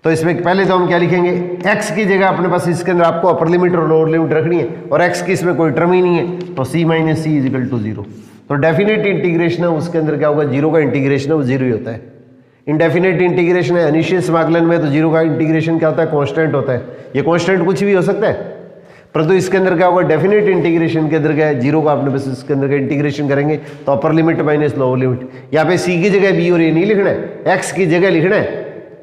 तो इसमें पहले तो हम क्या लिखेंगे, x की जगह अपने पास इसके अंदर आपको अपर लिमिट और लोअर लिमिट रखनी है, और x की इसमें कोई टर्म ही नहीं है, तो c - c = 0। तो डेफिनेट इंटीग्रेशन है उसके अंदर क्या होगा, 0 का इंटीग्रेशन है वो 0 ही होता है। इनडेफिनेट इंटीग्रेशन है अनिश्चित समाकलन में, तो 0 का इंटीग्रेशन क्या होता है, कांस्टेंट होता है। ये कांस्टेंट कुछ भी हो सकता है, परंतु इसके अंदर क्या होगा, डेफिनेट इंटीग्रेशन के अंदर क्या है, 0 का अपने पास इसके अंदर का इंटीग्रेशन करेंगे तो अपर लिमिट माइनस लोअर लिमिट। यहाँ पे c की जगह b और a नहीं लिखना है, x की जगह लिखना है।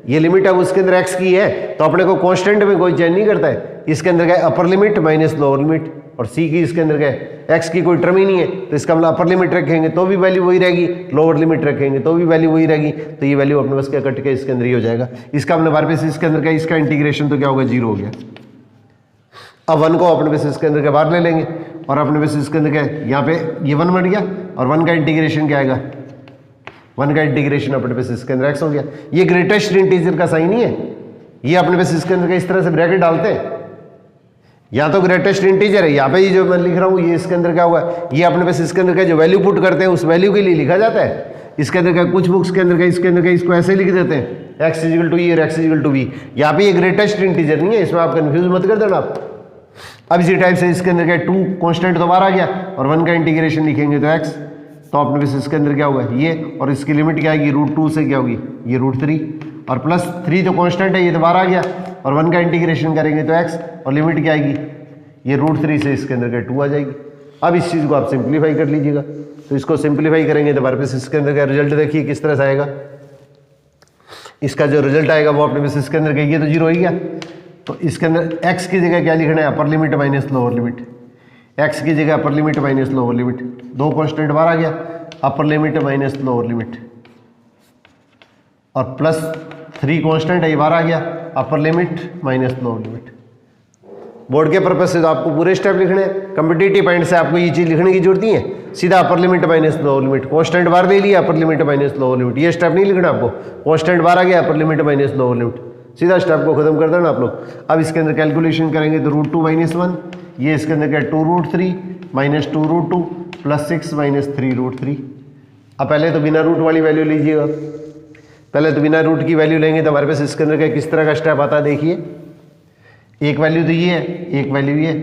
ये लिमिट है उसके अंदर x की है, तो अपने को कांस्टेंट में कोई चेंज नहीं करता है। इसके अंदर क्या है, upper limit minus lower limit, और c की इसके अंदर क्या है, x की कोई टर्म ही नहीं है, तो इसका मतलब अपर लिमिट रखेंगे तो भी वैल्यू वही रहेगी, लोअर लिमिट रखेंगे तो भी वैल्यू वही रहेगी। तो ये वैल्यू अपने पास क्या कट के इसके अंदर ही हो जाएगा। इसका अपने बार पे इसके अंदर क्या, इसका इंटीग्रेशन तो क्या होगा, 0 हो गया। अब 1 को अपने बेसिस के अंदर के बाहर ले लेंगे, और अपने बेसिस के अंदर क्या है, यहाँ पे ये 1 बन गया, और 1 का इंटीग्रेशन क्या आएगा, 1 का इंटीग्रेशन अपने बेसिस के अंदर x हो गया। ये ग्रेटेस्ट इंटीजर का साइन ही है, ये अपने बेसिस के अंदर का इस तरह से ब्रैकेट डालते हैं, या तो ग्रेटेस्ट इंटीजर है, यहाँ पे ये जो मैं लिख रहा हूँ ये इसके अंदर क्या हुआ, ये अपने बेसिस के अंदर का जो वैल्यू पुट करते हैं उस वैल्यू के लिए लिखा जाता है। इसके अंदर क्या, कुछ बुक्स के अंदर क्या, इसके अंदर क्या, इसको ऐसे लिख देते हैं x इजिकल टू ई और x इजिकल टू वी। यहाँ पे ये ग्रेटेस्ट इंटीजर नहीं है, इसमें आप कंफ्यूज मत कर देना आप। अब इसी टाइप से इसके अंदर क्या, 2 कॉन्स्टेंट तो बाहर आ गया और 1 का इंटीग्रेशन लिखेंगे तो x, तो अपने पास इसके अंदर क्या होगा ये, और इसकी लिमिट क्या आएगी, √2 से क्या होगी ये √3, और प्लस 3 तो कांस्टेंट है, ये तो बाहर आ गया, और 1 का इंटीग्रेशन करेंगे तो x, और लिमिट क्या आएगी ये √3 से इसके अंदर क्या 2 आ जाएगी। अब इस चीज़ को आप सिंप्लीफाई कर लीजिएगा, तो इसको सिंप्लीफाई करेंगे तो हमारे पास इसके अंदर का रिजल्ट देखिए किस तरह से आएगा। इसका जो रिजल्ट आएगा वो अपने पास इसके अंदर क्या, ये तो 0 ही गया, तो इसके अंदर x की जगह क्या लिखना है, upper limit minus lower limit, x की जगह अपर limit minus lower limit, 2 constant बाहर आ गया, अपर लिमिट माइनस लोअर लिमिट, और प्लस 3 कांस्टेंट है ये बाहर आ गया, अपर limit minus lower limit. Board के पर्पज से तो आपको पूरे स्टेप लिखने हैं, कॉम्पिटिटिव पॉइंट से आपको ये चीज़ लिखने की जरूरत नहीं है, सीधा अपर limit minus lower limit, constant बाहर ले लिया, अपर लिमिट माइनस लोअर लिमिट, ये स्टेप नहीं लिखना आपको, कांस्टेंट बाहर आ गया, अपर लिमिट माइनस लोअर लिमिट, सीधा स्टेप को खत्म कर देना आप लोग। अब इसके अंदर कैलकुलेशन करेंगे तो √2 - 1, ये इसके अंदर क्या 2√3 माइनस 2√2 प्लस 6 माइनस 3√3। अब पहले तो बिना रूट वाली वैल्यू लीजिएगा, पहले तो बिना रूट की वैल्यू लेंगे तो हमारे पास इसके अंदर क्या किस तरह का स्टेप आता है देखिए, एक वैल्यू तो ये है, एक वैल्यू ये,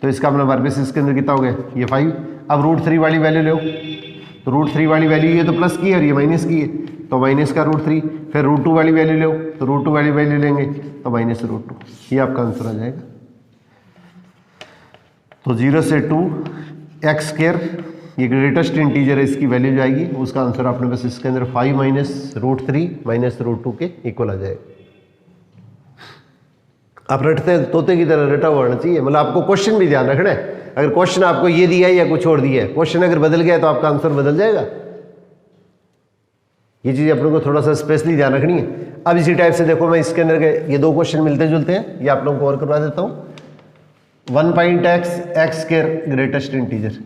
तो इसका अपना हमारे पास इसके अंदर कितना हो गया ये 5। अब √3 वाली वैल्यू लो, तो √3 वाली वैल्यू ये तो प्लस की है और ये माइनस की है, तो माइनस का √3, फिर √2 वाली वैल्यू लो, तो √2 वाली वैल्यू लेंगे तो माइनस √2, ये आपका आंसर आ जाएगा। तो 0 से 2 x², ये ग्रेटेस्ट इंटीजर है, इसकी वैल्यू जो आएगी उसका आंसर अपने पास इसके अंदर 5 माइनस √3 माइनस √2 के इक्वल आ जाएगा। आप रटते तोते की तरह रटा हुआ होना चाहिए, मतलब आपको क्वेश्चन भी ध्यान रखना है, अगर क्वेश्चन आपको ये दिया है या कुछ और दिया है, क्वेश्चन अगर बदल गया तो आपका आंसर बदल जाएगा, ये चीज़ अपने को थोड़ा सा स्पेशली ध्यान रखनी है। अब इसी टाइप से देखो मैं इसके अंदर के ये 2 क्वेश्चन मिलते जुलते हैं, ये आप लोगों को और करवा देता हूँ। 1.x x² ग्रेटेस्ट इंटीजर,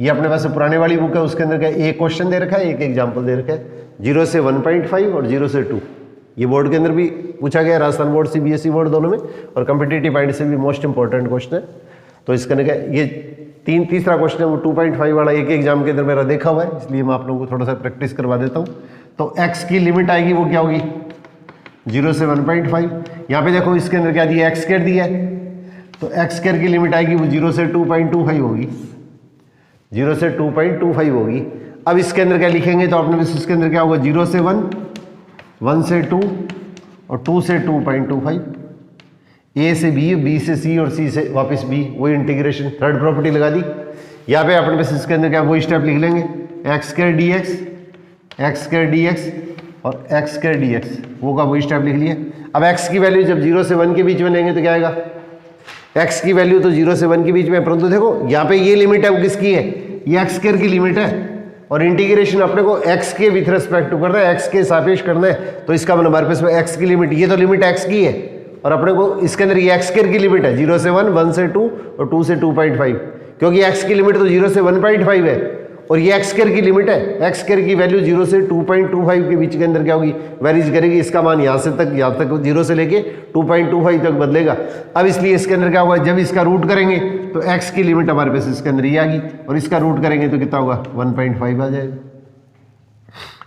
ये अपने पास पुराने वाली बुक है, उसके अंदर क्या एक क्वेश्चन दे रखा है, एक एग्जाम्पल दे रखा है, 0 से 1.5 और 0 से 2। ये बोर्ड के अंदर भी पूछा गया, राजस्थान बोर्ड CBSE बोर्ड दोनों में, और कॉम्पिटिटिव पॉइंट से भी मोस्ट इंपॉर्टेंट क्वेश्चन है। तो इसके अंदर क्या ये तीसरा क्वेश्चन है वो 2.5 वाला एक एग्जाम के अंदर मेरा देखा हुआ है, इसलिए मैं आप लोगों को थोड़ा सा प्रैक्टिस करवा देता हूँ। तो x की लिमिट आएगी वो क्या होगी 0 से 1.5, यहाँ पे देखो इसके अंदर क्या दिया x² दिया है, तो x² की लिमिट आएगी वो 0 से 2.25 होगी, 0 से 2.25 होगी। अब इसके अंदर क्या लिखेंगे तो अपने पास इसके अंदर क्या होगा 0 से 1, 1 से 2 और 2 से 2.25, a से b, b से c और c से वापस b, वही इंटीग्रेशन थर्ड प्रॉपर्टी लगा दी। यहाँ पे अपने पास इसके अंदर क्या वही स्टेप लिख लेंगे, x² dx, x² dx और x² dx, वो का वही स्टेप लिख लिया। अब x की वैल्यू जब 0 से 1 के बीच में लेंगे तो क्या आएगा, x की वैल्यू तो 0 से 1 के बीच में, परंतु देखो यहाँ पे ये लिमिट है वो किसकी है, ये x² की लिमिट है, और इंटीग्रेशन अपने को x के विथ रिस्पेक्ट टू करना है, x के सापेक्ष करना है, तो इसका मतलब हमारे पास x की लिमिट, ये तो लिमिट x की है, और अपने को इसके अंदर ये x² की लिमिट है 0 से 1, 1 से 2 और 2 से 2.5, क्योंकि x की लिमिट तो 0 से 1.5 है और ये x² की लिमिट है, x² की वैल्यू 0 से 2.25 के बीच के अंदर क्या होगी वेरीज करेगी, इसका मान यहाँ तक 0 से लेके 2.25 तक बदलेगा। अब इसलिए इसके अंदर क्या होगा, जब इसका रूट करेंगे तो x की लिमिट हमारे पास इसके अंदर ये आ गई, और इसका रूट करेंगे तो कितना होगा 1.5 आ जाएगा।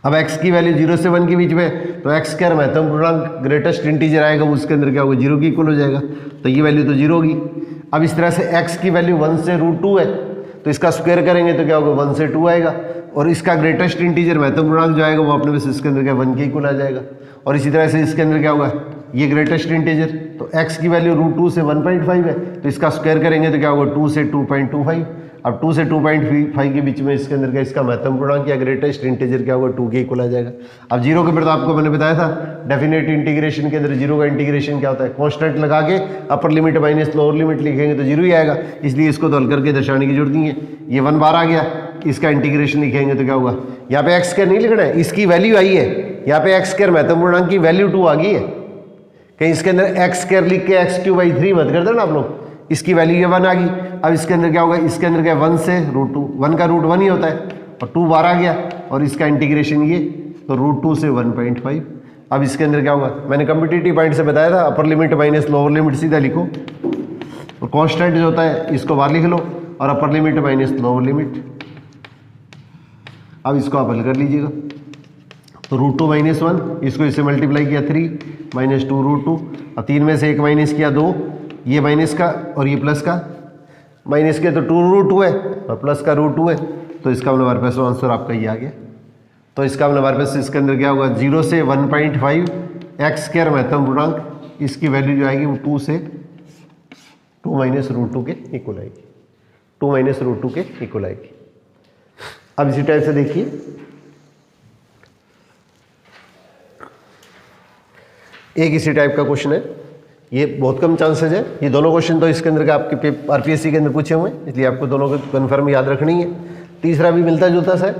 अब x की वैल्यू 0 से 1 के बीच में, तो x² महत्तम पूर्णांक ग्रेटेस्ट इंटीजर आएगा, वो उसके अंदर क्या होगा 0 की इक्वल हो जाएगा, तो ये वैल्यू तो 0 होगी। अब इस तरह से x की वैल्यू 1 से √2 है, तो इसका स्क्वायर करेंगे तो क्या होगा 1 से 2 आएगा, और इसका ग्रेटेस्ट इंटीजर महत्तम पूर्णांक जो आएगा वो अपने पास इसके अंदर क्या 1 के इक्वल आ जाएगा। और इसी तरह से इसके अंदर क्या होगा, ये ग्रेटेस्ट इंटीजर, तो x की वैल्यू √2 से 1.5 है, तो इसका स्क्वायर करेंगे तो क्या होगा 2 से 2.25। अब 2 से 2.5 के बीच में इसके अंदर क्या इसका महत्तम पूर्णांक या ग्रेटेस्ट इंटीजर क्या होगा 2 के इक्वल आ जाएगा। अब 0 के बाद आपको मैंने बताया था डेफिनेट इंटीग्रेशन के अंदर 0 का इंटीग्रेशन क्या होता है, कांस्टेंट लगा के अपर लिमिट माइनस लोअर लिमिट लिखेंगे तो 0 ही आएगा, इसलिए इसको तो हल करके दर्शाने की जरूरत नहीं है। ये 1 बार आ गया, इसका इंटीग्रेशन लिखेंगे तो क्या होगा, यहाँ पे x² नहीं लिखना है, इसकी वैल्यू आई है, यहाँ पे x² महत्तम पूर्णांक की वैल्यू 2 आ गई है, कहीं इसके अंदर x² लिख के x³ मत कर देना आप लोग, इसकी वैल्यू ये 1 आ गई। अब इसके अंदर क्या होगा, इसके अंदर क्या 1 से √2, 1 का रूट 1 ही होता है, और 2 बार आ गया, और इसका इंटीग्रेशन ये तो √2 से 1.5। अब इसके अंदर क्या होगा, मैंने कॉम्पिटिटिव पॉइंट से बताया था अपर लिमिट माइनस लोअर लिमिट सीधा लिखो, और कांस्टेंट जो होता है इसको बाहर लिख लो, और अपर लिमिट माइनस लोअर लिमिट, अब इसको आप हल कर लीजिएगा। तो √2 - 1, इसको इससे मल्टीप्लाई किया 3 - 2 √2, और 3 में से 1 माइनस किया 2, ये माइनस का और ये प्लस का, माइनस किया तो 2 √2 है और प्लस का √2 है, तो इसका मतलब हमारे पास आंसर आपका ये आ गया। तो इसका मतलब हमारे पास इसके अंदर क्या होगा, 0 से 1.5 x² महत्तम पूर्णांक, इसकी वैल्यू जो आएगी वो 2 से 2 - √2 के इक्वल आएगी, 2 - √2 के इक्वल आएगी। अब इसी टाइप से देखिए, एक इसी टाइप का क्वेश्चन है, ये बहुत कम चांसेस है, ये दोनों क्वेश्चन तो इसके अंदर का आपके आरपीएससी के अंदर पूछे हुए हैं, इसलिए आपको दोनों को कन्फर्म याद रखनी है। तीसरा भी मिलता जुलता सा है,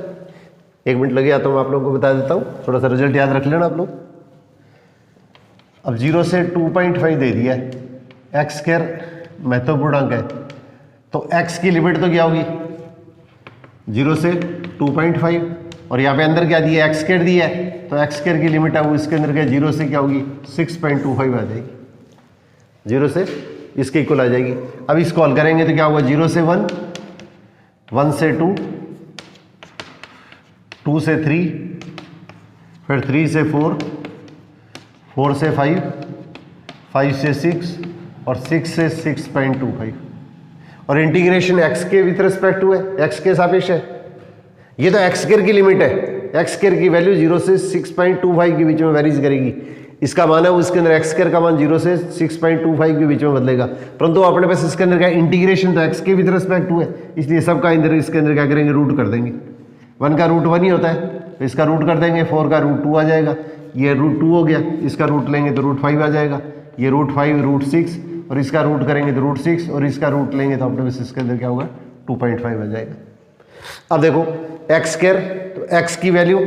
1 मिनट लगे आता हूँ, आप लोगों को बता देता हूँ, थोड़ा सा रिजल्ट याद रख लेना आप लोग। अब 0 से 2.5 दे दिया है, x² महत्वपूर्णांक है, तो x की लिमिट तो क्या होगी, 0 से 2.5, और यहाँ पे अंदर क्या दिया है, x² दिया है, तो x² की लिमिट है वो इसके अंदर क्या, 0 से क्या होगी, 6.25 आ जाएगी, 0 से इसके इक्वल आ जाएगी। अब इसको हल करेंगे तो क्या होगा, 0 से 1, 1 से 2, 2 से 3, फिर 3 से 4, 4 से 5, 5 से 6 और 6 से 6.25, और इंटीग्रेशन x के विथ रिस्पेक्ट टू है, x के सापेक्ष है, ये तो x² की लिमिट है, x² की वैल्यू 0 से 6.25 के बीच में वेरीज करेगी, इसका मान है वो इसके अंदर x² का मान 0 से 6.25 के बीच में बदलेगा, परंतु अपने पास इसके अंदर क्या इंटीग्रेशन तो x के विथ रिस्पेक्ट टू है, इसलिए सबका अंदर इसके अंदर क्या करेंगे, रूट कर देंगे। 1 का रूट 1 ही होता है, तो इसका रूट कर देंगे, 4 का रूट 2 आ जाएगा, ये रूट 2 हो गया, इसका रूट लेंगे तो रूट 5 आ जाएगा, ये रूट 5 रूट 6, और इसका रूट करेंगे तो रूट 6, और इसका रूट लेंगे तो अपने पास इसके अंदर क्या होगा, 2.5 आ जाएगा। अब देखो x², तो x की वैल्यू,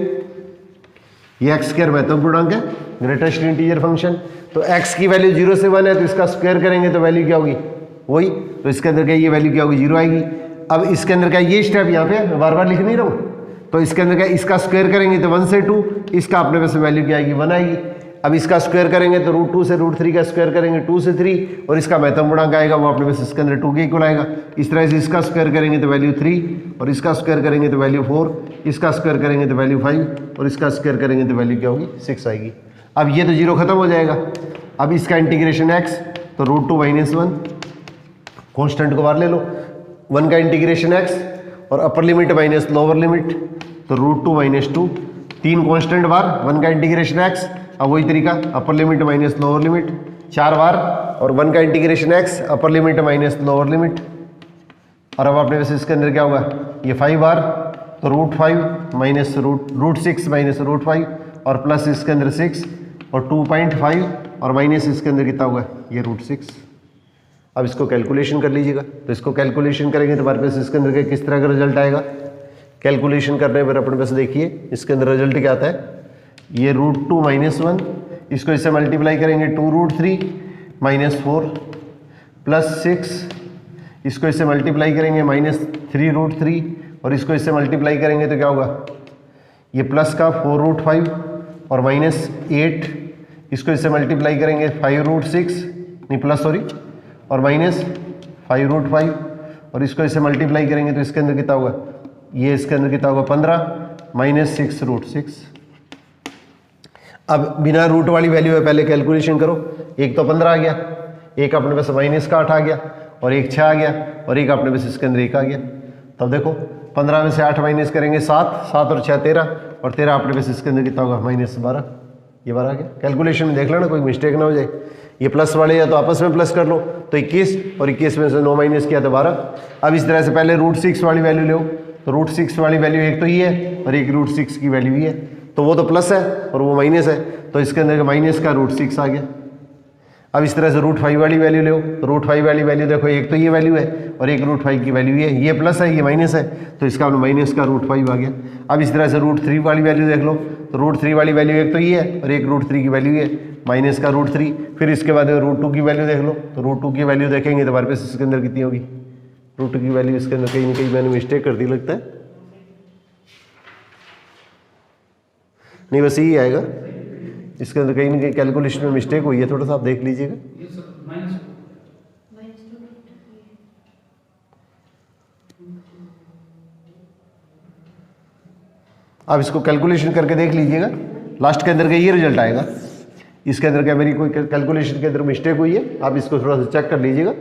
ये x² महत्तम पूर्णांक है, ग्रेटेस्ट इंटीजर फंक्शन, तो x की वैल्यू 0 से 1 है, तो इसका स्क्वायर करेंगे तो वैल्यू क्या होगी, वही, तो इसके अंदर क्या ये वैल्यू क्या होगी, 0 आएगी। अब इसके अंदर क्या ये स्टेप यहाँ पे बार बार लिख नहीं रहा हूँ, तो इसके अंदर क्या इसका स्क्वायर करेंगे तो 1 से 2, इसका अपने पास वैल्यू क्या आएगी, 1 आएगी। अब इसका स्क्वायर करेंगे तो √2 से √3 का स्क्वायर करेंगे 2 से 3, और इसका महत्तम पूर्णांक आएगा वो अपने पास इसके अंदर 2 के इक्वल आएगा। इस तरह से इसका स्क्वायर करेंगे तो वैल्यू 3, और इसका स्क्वायर करेंगे तो वैल्यू 4, इसका स्क्वायर करेंगे तो वैल्यू 5, और इसका स्क्वायर करेंगे तो वैल्यू क्या होगी, 6 आएगी। अब ये तो 0 खत्म हो जाएगा। अब इसका इंटीग्रेशन x, तो √2 - 1, कॉन्स्टेंट को बाहर ले लो, 1 का इंटीग्रेशन x और अपर लिमिट माइनस लोअर लिमिट, तो √2 - 2, 3 कॉन्स्टेंट बार, 1 का इंटीग्रेशन x, अब वही तरीका, अपर लिमिट माइनस लोअर लिमिट 4 बार, और 1 का इंटीग्रेशन x, अपर लिमिट माइनस लोअर लिमिट, और अब अपने पास इसके अंदर क्या होगा, ये 5 बार, तो √5 माइनस √6 माइनस √5, और प्लस इसके अंदर 6 और 2.5, और माइनस इसके अंदर कितना होगा, ये √6। अब इसको कैलकुलेशन कर लीजिएगा, तो इसको कैलकुलेशन करेंगे तो हमारे पास इसके अंदर किस तरह का रिजल्ट आएगा। कैलकुलेशन करने पर अपने पास देखिए इसके अंदर रिजल्ट क्या आता है, ये √2 - 1, इसको इससे मल्टीप्लाई करेंगे 2 √3 - 4 प्लस 6, इसको इससे मल्टीप्लाई करेंगे -3 √3, और इसको इससे मल्टीप्लाई करेंगे तो क्या होगा, ये प्लस का 4 √5 और -8, इसको इससे मल्टीप्लाई करेंगे 5 √6, नहीं प्लस सॉरी, और -5 √5, और इसको इससे मल्टीप्लाई करेंगे तो इसके अंदर कितना होगा, ये इसके अंदर कितना होगा 15 -6 √6। अब बिना रूट वाली वैल्यू है, पहले कैलकुलेशन करो, एक तो 15 आ गया, एक अपने पास -8 आ गया, और एक 6 आ गया, और एक अपने पास इसके अंदर 1 आ गया। तब देखो 15 में से 8 माइनस करेंगे 7, 7 और 6 13, और 13 अपने पास इसके अंदर कितना होगा, -12, ये 12 आ गया। कैलकुलेशन में देख लेना कोई मिस्टेक ना हो जाए, ये प्लस वाले या तो आपस में प्लस कर लो, तो 21, और 21 में से 9 माइनस किया तो 12। अब इस तरह से पहले √6 वाली वैल्यू लो, तो √6 वाली वैल्यू एक तो ये है, और एक √6 की वैल्यू ये है, तो वो तो प्लस है और वो माइनस है, तो इसके अंदर माइनस का √6 आ गया। अब इस तरह से √5 वाली वैल्यू लो, तो √5 वाली वैल्यू देखो, एक तो ये वैल्यू है और एक √5 की वैल्यू ये प्लस है, ये माइनस है, तो इसका माइनस का √5 आ गया। अब इस तरह से √3 वाली वैल्यू देख लो, तो √3 वाली वैल्यू एक तो ये है और एक √3 की वैल्यू है, माइनस का √3। फिर इसके बाद √2 की वैल्यू देख लो, तो √2 की वैल्यू देखेंगे तो हमारे पास इसके अंदर कितनी होगी, √2 की वैल्यू इसके अंदर कहीं ना कहीं मैंने मिस्टेक कर दी लगता है, नहीं बस यही आएगा, इसके अंदर कहीं ना कहीं कैलकुलेशन में मिस्टेक हुई है, थोड़ा सा आप देख लीजिएगा। आप इसको कैलकुलेशन करके देख लीजिएगा, लास्ट के अंदर का ये रिजल्ट आएगा। इसके अंदर क्या मेरी कोई कैलकुलेशन के अंदर मिस्टेक हुई है, आप इसको थोड़ा सा चेक कर लीजिएगा।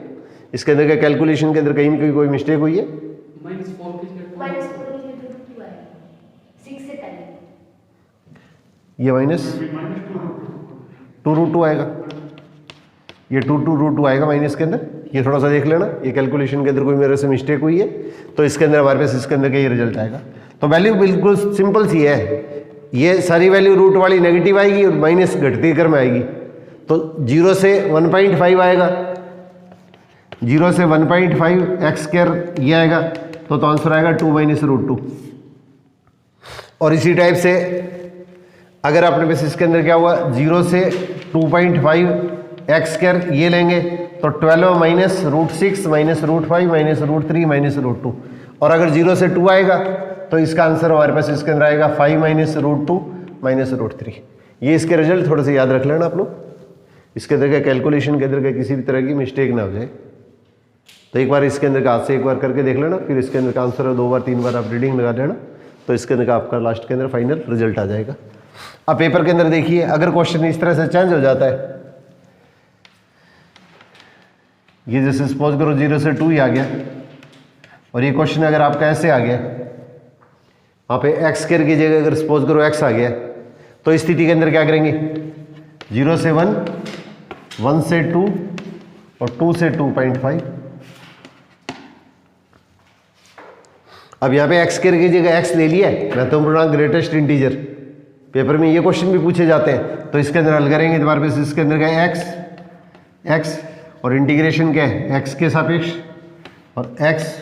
इसके अंदर क्या कैलकुलेशन के अंदर कहीं ना कहीं कोई मिस्टेक हुई है। ये -2√2 आएगा, ये 2√2 आएगा माइनस के अंदर। ये थोड़ा सा देख लेना, ये कैलकुलेशन के अंदर कोई मेरे से मिस्टेक हुई है तो इसके अंदर हमारे पास इसके अंदर का ये रिजल्ट आएगा। तो वैल्यू बिल्कुल सिंपल सी है, ये सारी वैल्यू रूट वाली नेगेटिव आएगी और माइनस घटती क्रम में आएगी। तो 0 से 1.5 आएगा, 0 से 1.5 एक्स स्क्वायर ये आएगा, तो आंसर आएगा 2 - √2। और इसी टाइप से अगर आपने बस इसके अंदर क्या हुआ 0 से 2.5 एक्स स्क्वायर ये लेंगे तो 12 - √6 - √5 - √3 - √2। और अगर 0 से 2 आएगा तो इसका आंसर हमारे पास इसके अंदर आएगा 5 - √2 - √3। ये इसके रिजल्ट थोड़े से याद रख लेना आप लोग, इसके अंदर का कैलकुलेशन के अंदर का किसी भी तरह की मिस्टेक ना हो जाए। तो एक बार इसके अंदर का हाथ से एक बार करके देख लेना, फिर इसके अंदर का आंसर 2 बार 3 बार आप रीडिंग लगा लेना, तो इसके अंदर का आपका लास्ट के अंदर फाइनल रिजल्ट आ जाएगा। अब पेपर के अंदर देखिए, अगर क्वेश्चन इस तरह से चेंज हो जाता है, ये जैसे सपोज करो 0 से 2 ही आ गया और ये क्वेश्चन अगर आपका ऐसे आ गया, वहाँ पे एक्स स्क्वायर की जगह अगर सपोज करो एक्स आ गया, तो इस स्थिति के अंदर क्या करेंगे 0 से 1, 1 से 2 और 2 से 2.5। अब यहाँ पे एक्स स्क्वायर की जगह एक्स ले लिया है, महत्वपूर्ण ग्रेटेस्ट इंटीजर, पेपर में ये क्वेश्चन भी पूछे जाते हैं। तो इसके अंदर हल करेंगे, तुम्हारे पास इसके अंदर क्या है एक्स और इंटीग्रेशन क्या है एक्स के सापेक्ष और एक्स।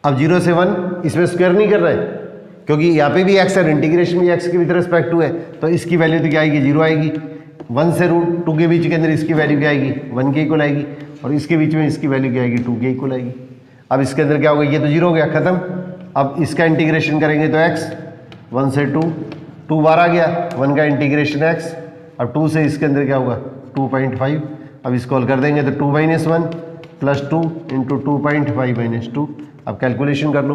अब 0 से 1 इसमें स्क्वायर नहीं कर रहे हैं क्योंकि यहाँ पे भी एक्स है, इंटीग्रेशन भी एक्स के विद रिस्पेक्ट टू है, तो इसकी वैल्यू तो क्या आएगी 0 आएगी। 1 से √2 के बीच के अंदर इसकी वैल्यू क्या आएगी 1 के इक्वल आएगी, और इसके बीच में इसकी वैल्यू क्या आएगी 2 के इक्वल आएगी। अब इसके अंदर क्या होगा, ये तो 0 हो गया खत्म। अब इसका इंटीग्रेशन करेंगे तो एक्स 1 से 2 बार आ गया, 1 का इंटीग्रेशन एक्स। अब 2 से इसके अंदर क्या होगा 2.5। अब इसको हल कर देंगे तो 2 - 1 + 2 × 2.5 - 2। अब कैलकुलेशन कर लो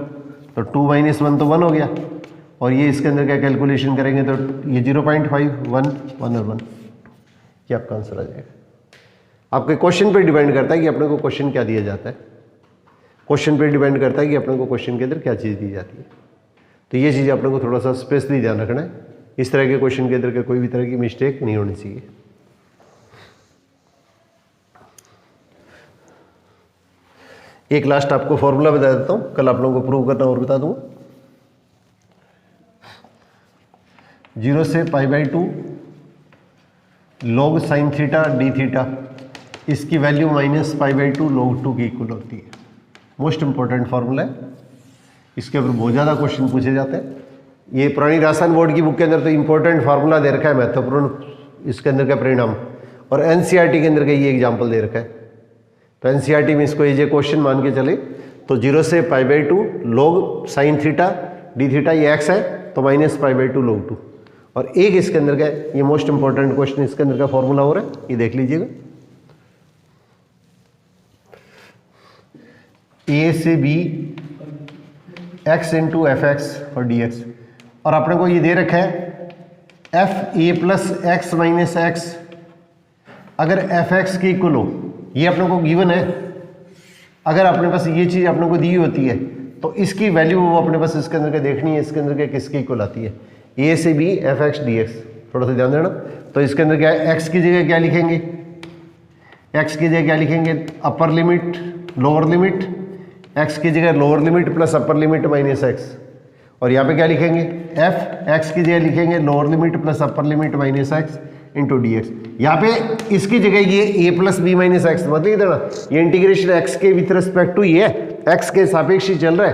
तो 2 - 1 तो 1 हो गया, और ये इसके अंदर क्या कैलकुलेशन करेंगे तो ये 0.5 1 1 और 1, ये आपका आंसर आ जाएगा। आपके क्वेश्चन पे डिपेंड करता है कि अपने को क्वेश्चन क्या दिया जाता है, क्वेश्चन पे डिपेंड करता है कि अपने को क्वेश्चन के अंदर क्या चीज़ दी जाती है। तो ये चीज़ अपने को थोड़ा सा स्पेशली ध्यान रखना है, इस तरह के क्वेश्चन के अंदर कोई भी तरह की मिस्टेक नहीं होनी चाहिए। एक लास्ट आपको फॉर्मूला बता देता हूँ, कल आप लोगों को प्रूव करना और बता दूंगा। 0 से π/2 log sin theta d theta, इसकी वैल्यू -π/2 log 2 की इक्वल होती है। मोस्ट इंपॉर्टेंट फार्मूला है, इसके ऊपर बहुत ज़्यादा क्वेश्चन पूछे जाते हैं। ये पुरानी राजस्थान बोर्ड की बुक के अंदर तो इंपॉर्टेंट फार्मूला दे रखा है, महत्वपूर्ण इसके अंदर का परिणाम, और एनसीईआरटी के अंदर का ये एग्जाम्पल दे रखा है। तो एनसीईआरटी में इसको ये क्वेश्चन मान के चले तो 0 से π/2 log sin theta d theta, ये एक्स है तो -π/2 log 2। और एक इसके अंदर का ये मोस्ट इंपॉर्टेंट क्वेश्चन, इसके अंदर का फॉर्मूला हो रहा है, ये देख लीजिएगा। a से b x × fx और dx, और अपने को ये दे रखा है fa + x - x अगर fx के इक्वल हो, ये अपने को गिवन है। अगर अपने पास ये चीज़ अपने को दी होती है तो इसकी वैल्यू वो अपने पास इसके अंदर के देखनी है, इसके अंदर के किसके इक्वल आती है, a से b fx dx। थोड़ा सा ध्यान देना। तो इसके अंदर क्या है, x की जगह क्या लिखेंगे, x की जगह क्या लिखेंगे upper limit lower limit, x की जगह lower limit plus upper limit -x, और यहाँ पे क्या लिखेंगे f x की जगह लिखेंगे lower limit plus upper limit -x × dx। यहाँ पे इसकी जगह ये a + b - x मत लिख देना, ये इंटीग्रेशन x के विथ रिस्पेक्ट टू ये x के सापेक्ष ही चल रहा है।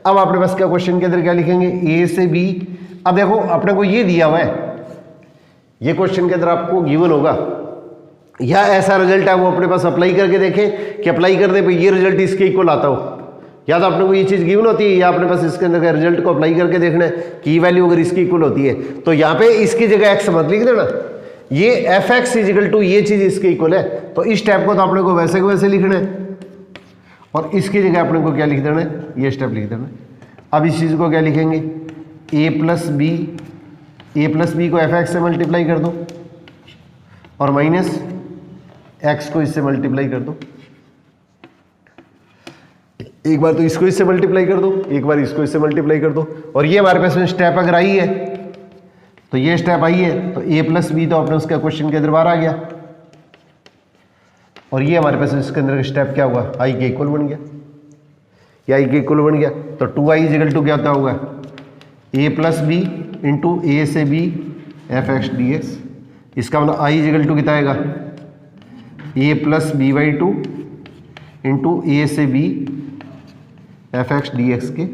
अब अपने पास क्या क्वेश्चन के अंदर क्या लिखेंगे a से b। अब देखो अपने को ये दिया हुआ है, ये क्वेश्चन के अंदर आपको गिवन होगा या ऐसा रिजल्ट है, वो अपने पास अप्लाई करके देखें कि अप्लाई करने पे ये रिजल्ट इसके इक्वल आता हो, या तो अपने को ये चीज़ गिवन होती है या अपने पास इसके अंदर का रिजल्ट को अप्लाई करके देखना है कि वैल्यू अगर इसकी इक्वल होती है तो यहाँ पे इसकी जगह x मत लिख देना, ये fx = ये चीज़ इसके इक्वल है। तो इस स्टेप को तो अपने को वैसे को वैसे लिखना है, और इसकी जगह अपने को क्या लिख देना है, ये स्टेप लिख देना है। अब इस चीज़ को क्या लिखेंगे ए प्लस बी को एफ एक्स से मल्टीप्लाई कर दो और माइनस एक्स को इससे मल्टीप्लाई कर दो। एक बार तो इसको इससे मल्टीप्लाई कर दो, एक बार इसको इससे मल्टीप्लाई कर दो, और ये हमारे पास में स्टेप अगर आई है तो ये स्टेप आई है तो ए प्लस बी तो अपने उसका क्वेश्चन के अंदर बाहर आ गया, और ये हमारे पास इसके अंदर स्टेप क्या हुआ, आई के इक्वल बन गया, ये आई के इक्वल बन गया। तो 2i इक्वल टू क्या होता होगा, A plus B into A से B f x d x. इसका मतलब आई इक्वल टू कितना आएगा, A plus B by two into A से B f x d x के।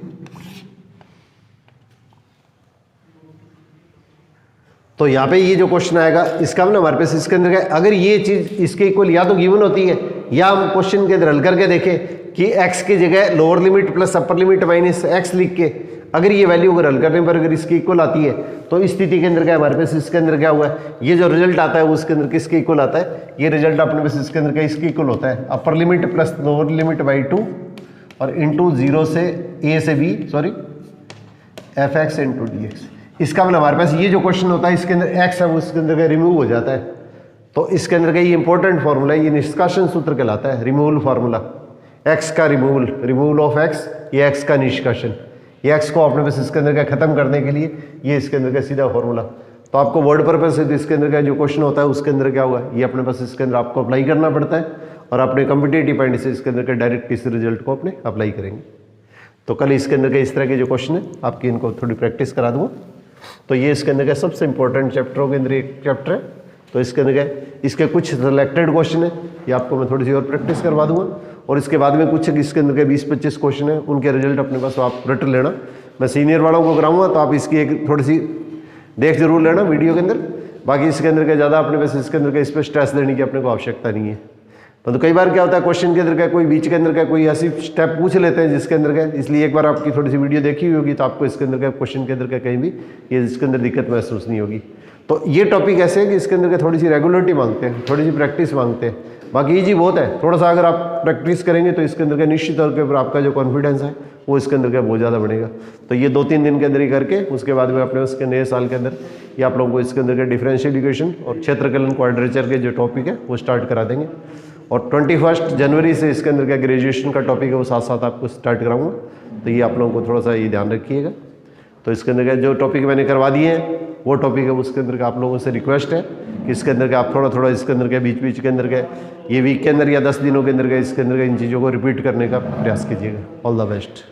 तो यहाँ पे ये जो क्वेश्चन आएगा इसका मतलब हमारे पास इसके अंदर अगर ये चीज़ इसके इक्वल या तो गिवन होती है या हम क्वेश्चन के अंदर हल करके देखें कि x की जगह lower limit plus upper limit minus x लिख के अगर ये वैल्यू अगर हल करने पर अगर इसकी इक्वल आती है तो इस स्थिति के अंदर क्या हमारे पास इसके अंदर क्या हुआ है, ये जो रिजल्ट आता है उसके अंदर किसके इक्वल आता है, ये रिजल्ट अपने पास इसके अंदर क्या इसके इक्वल होता है, upper limit plus lower limit by 2 और इंटू 0 से ए से b sorry f x into d x. इसका मतलब हमारे पास ये जो क्वेश्चन होता है इसके अंदर एक्स है वो इसके अंदर का रिमूव हो जाता है, तो इसके अंदर का ये इंपॉर्टेंट फॉर्मूला है, ये निष्कासन सूत्र कहलाता है, रिमूवल फार्मूला, एक्स का रिमूवल, रिमूवल ऑफ एक्स, ये एक्स का निष्कासन, ये एक्स को अपने पास इसके अंदर का खत्म करने के लिए ये इसके अंदर का सीधा फॉर्मूला। तो आपको वर्ड पर्पज से इसके अंदर का जो क्वेश्चन होता है उसके अंदर क्या हुआ ये अपने पास इसके अंदर आपको अप्लाई करना पड़ता है, और अपने कॉम्पिटिटिव पॉइंट से इसके अंदर का डायरेक्ट इस रिजल्ट को अपने अप्लाई करेंगे। तो कल इसके अंदर के इस तरह के जो क्वेश्चन है आपकी इनको थोड़ी प्रैक्टिस करा दूंगा। तो ये इसके अंदर का सबसे इंपॉर्टेंट चैप्टरों के अंदर एक चैप्टर है, तो इसके अंदर का इसके कुछ सिलेक्टेड क्वेश्चन है ये आपको मैं थोड़ी सी और प्रैक्टिस करवा दूंगा, और इसके बाद में कुछ इसके अंदर के 20-25 क्वेश्चन है उनके रिजल्ट अपने पास आप रट लेना। मैं सीनियर वालों को कराऊंगा तो आप इसकी एक थोड़ी सी देख जरूर लेना वीडियो के अंदर, बाकी इसके अंदर का ज़्यादा अपने पास इसके अंदर का इस पर स्ट्रेस देने की अपने को आवश्यकता नहीं है। तो कई बार क्या होता है क्वेश्चन के अंदर का कोई बीच के अंदर का कोई ऐसी स्टेप पूछ लेते हैं जिसके अंदर का, इसलिए एक बार आपकी थोड़ी सी वीडियो देखी हुई होगी तो आपको इसके अंदर का क्वेश्चन के अंदर का कहीं भी ये इसके अंदर दिक्कत महसूस नहीं होगी। तो ये टॉपिक ऐसे है कि इसके अंदर का थोड़ी सी रेगुलरिटी मांगते हैं, थोड़ी सी प्रैक्टिस मांगते हैं, बाकी ईजी बहुत है, थोड़ा सा अगर आप प्रैक्टिस करेंगे तो इसके अंदर का निश्चित तौर के ऊपर आपका जो कॉन्फिडेंस है वो इसके अंदर का बहुत ज़्यादा बढ़ेगा। तो ये 2-3 दिन के अंदर ही करके उसके बाद में अपने उसके नए साल के अंदर ये आप लोगों को इसके अंदर का डिफरेंशियल इक्वेशन और क्षेत्रकलन क्वाड्रेचर के जो टॉपिक है वो स्टार्ट करा देंगे, और 21 जनवरी से इसके अंदर का ग्रेजुएशन का टॉपिक है वो साथ साथ आपको स्टार्ट कराऊंगा। तो ये आप लोगों को थोड़ा सा ये ध्यान रखिएगा। तो इसके अंदर का जो टॉपिक मैंने करवा दिए हैं वो टॉपिक है उसके अंदर का आप लोगों से रिक्वेस्ट है कि इसके अंदर का आप थोड़ा थोड़ा इसके अंदर के बीच बीच के अंदर के ये वीक के अंदर या 10 दिनों के अंदर का इसके अंदर का इन चीज़ों को रिपीट करने का प्रयास कीजिएगा। All the best.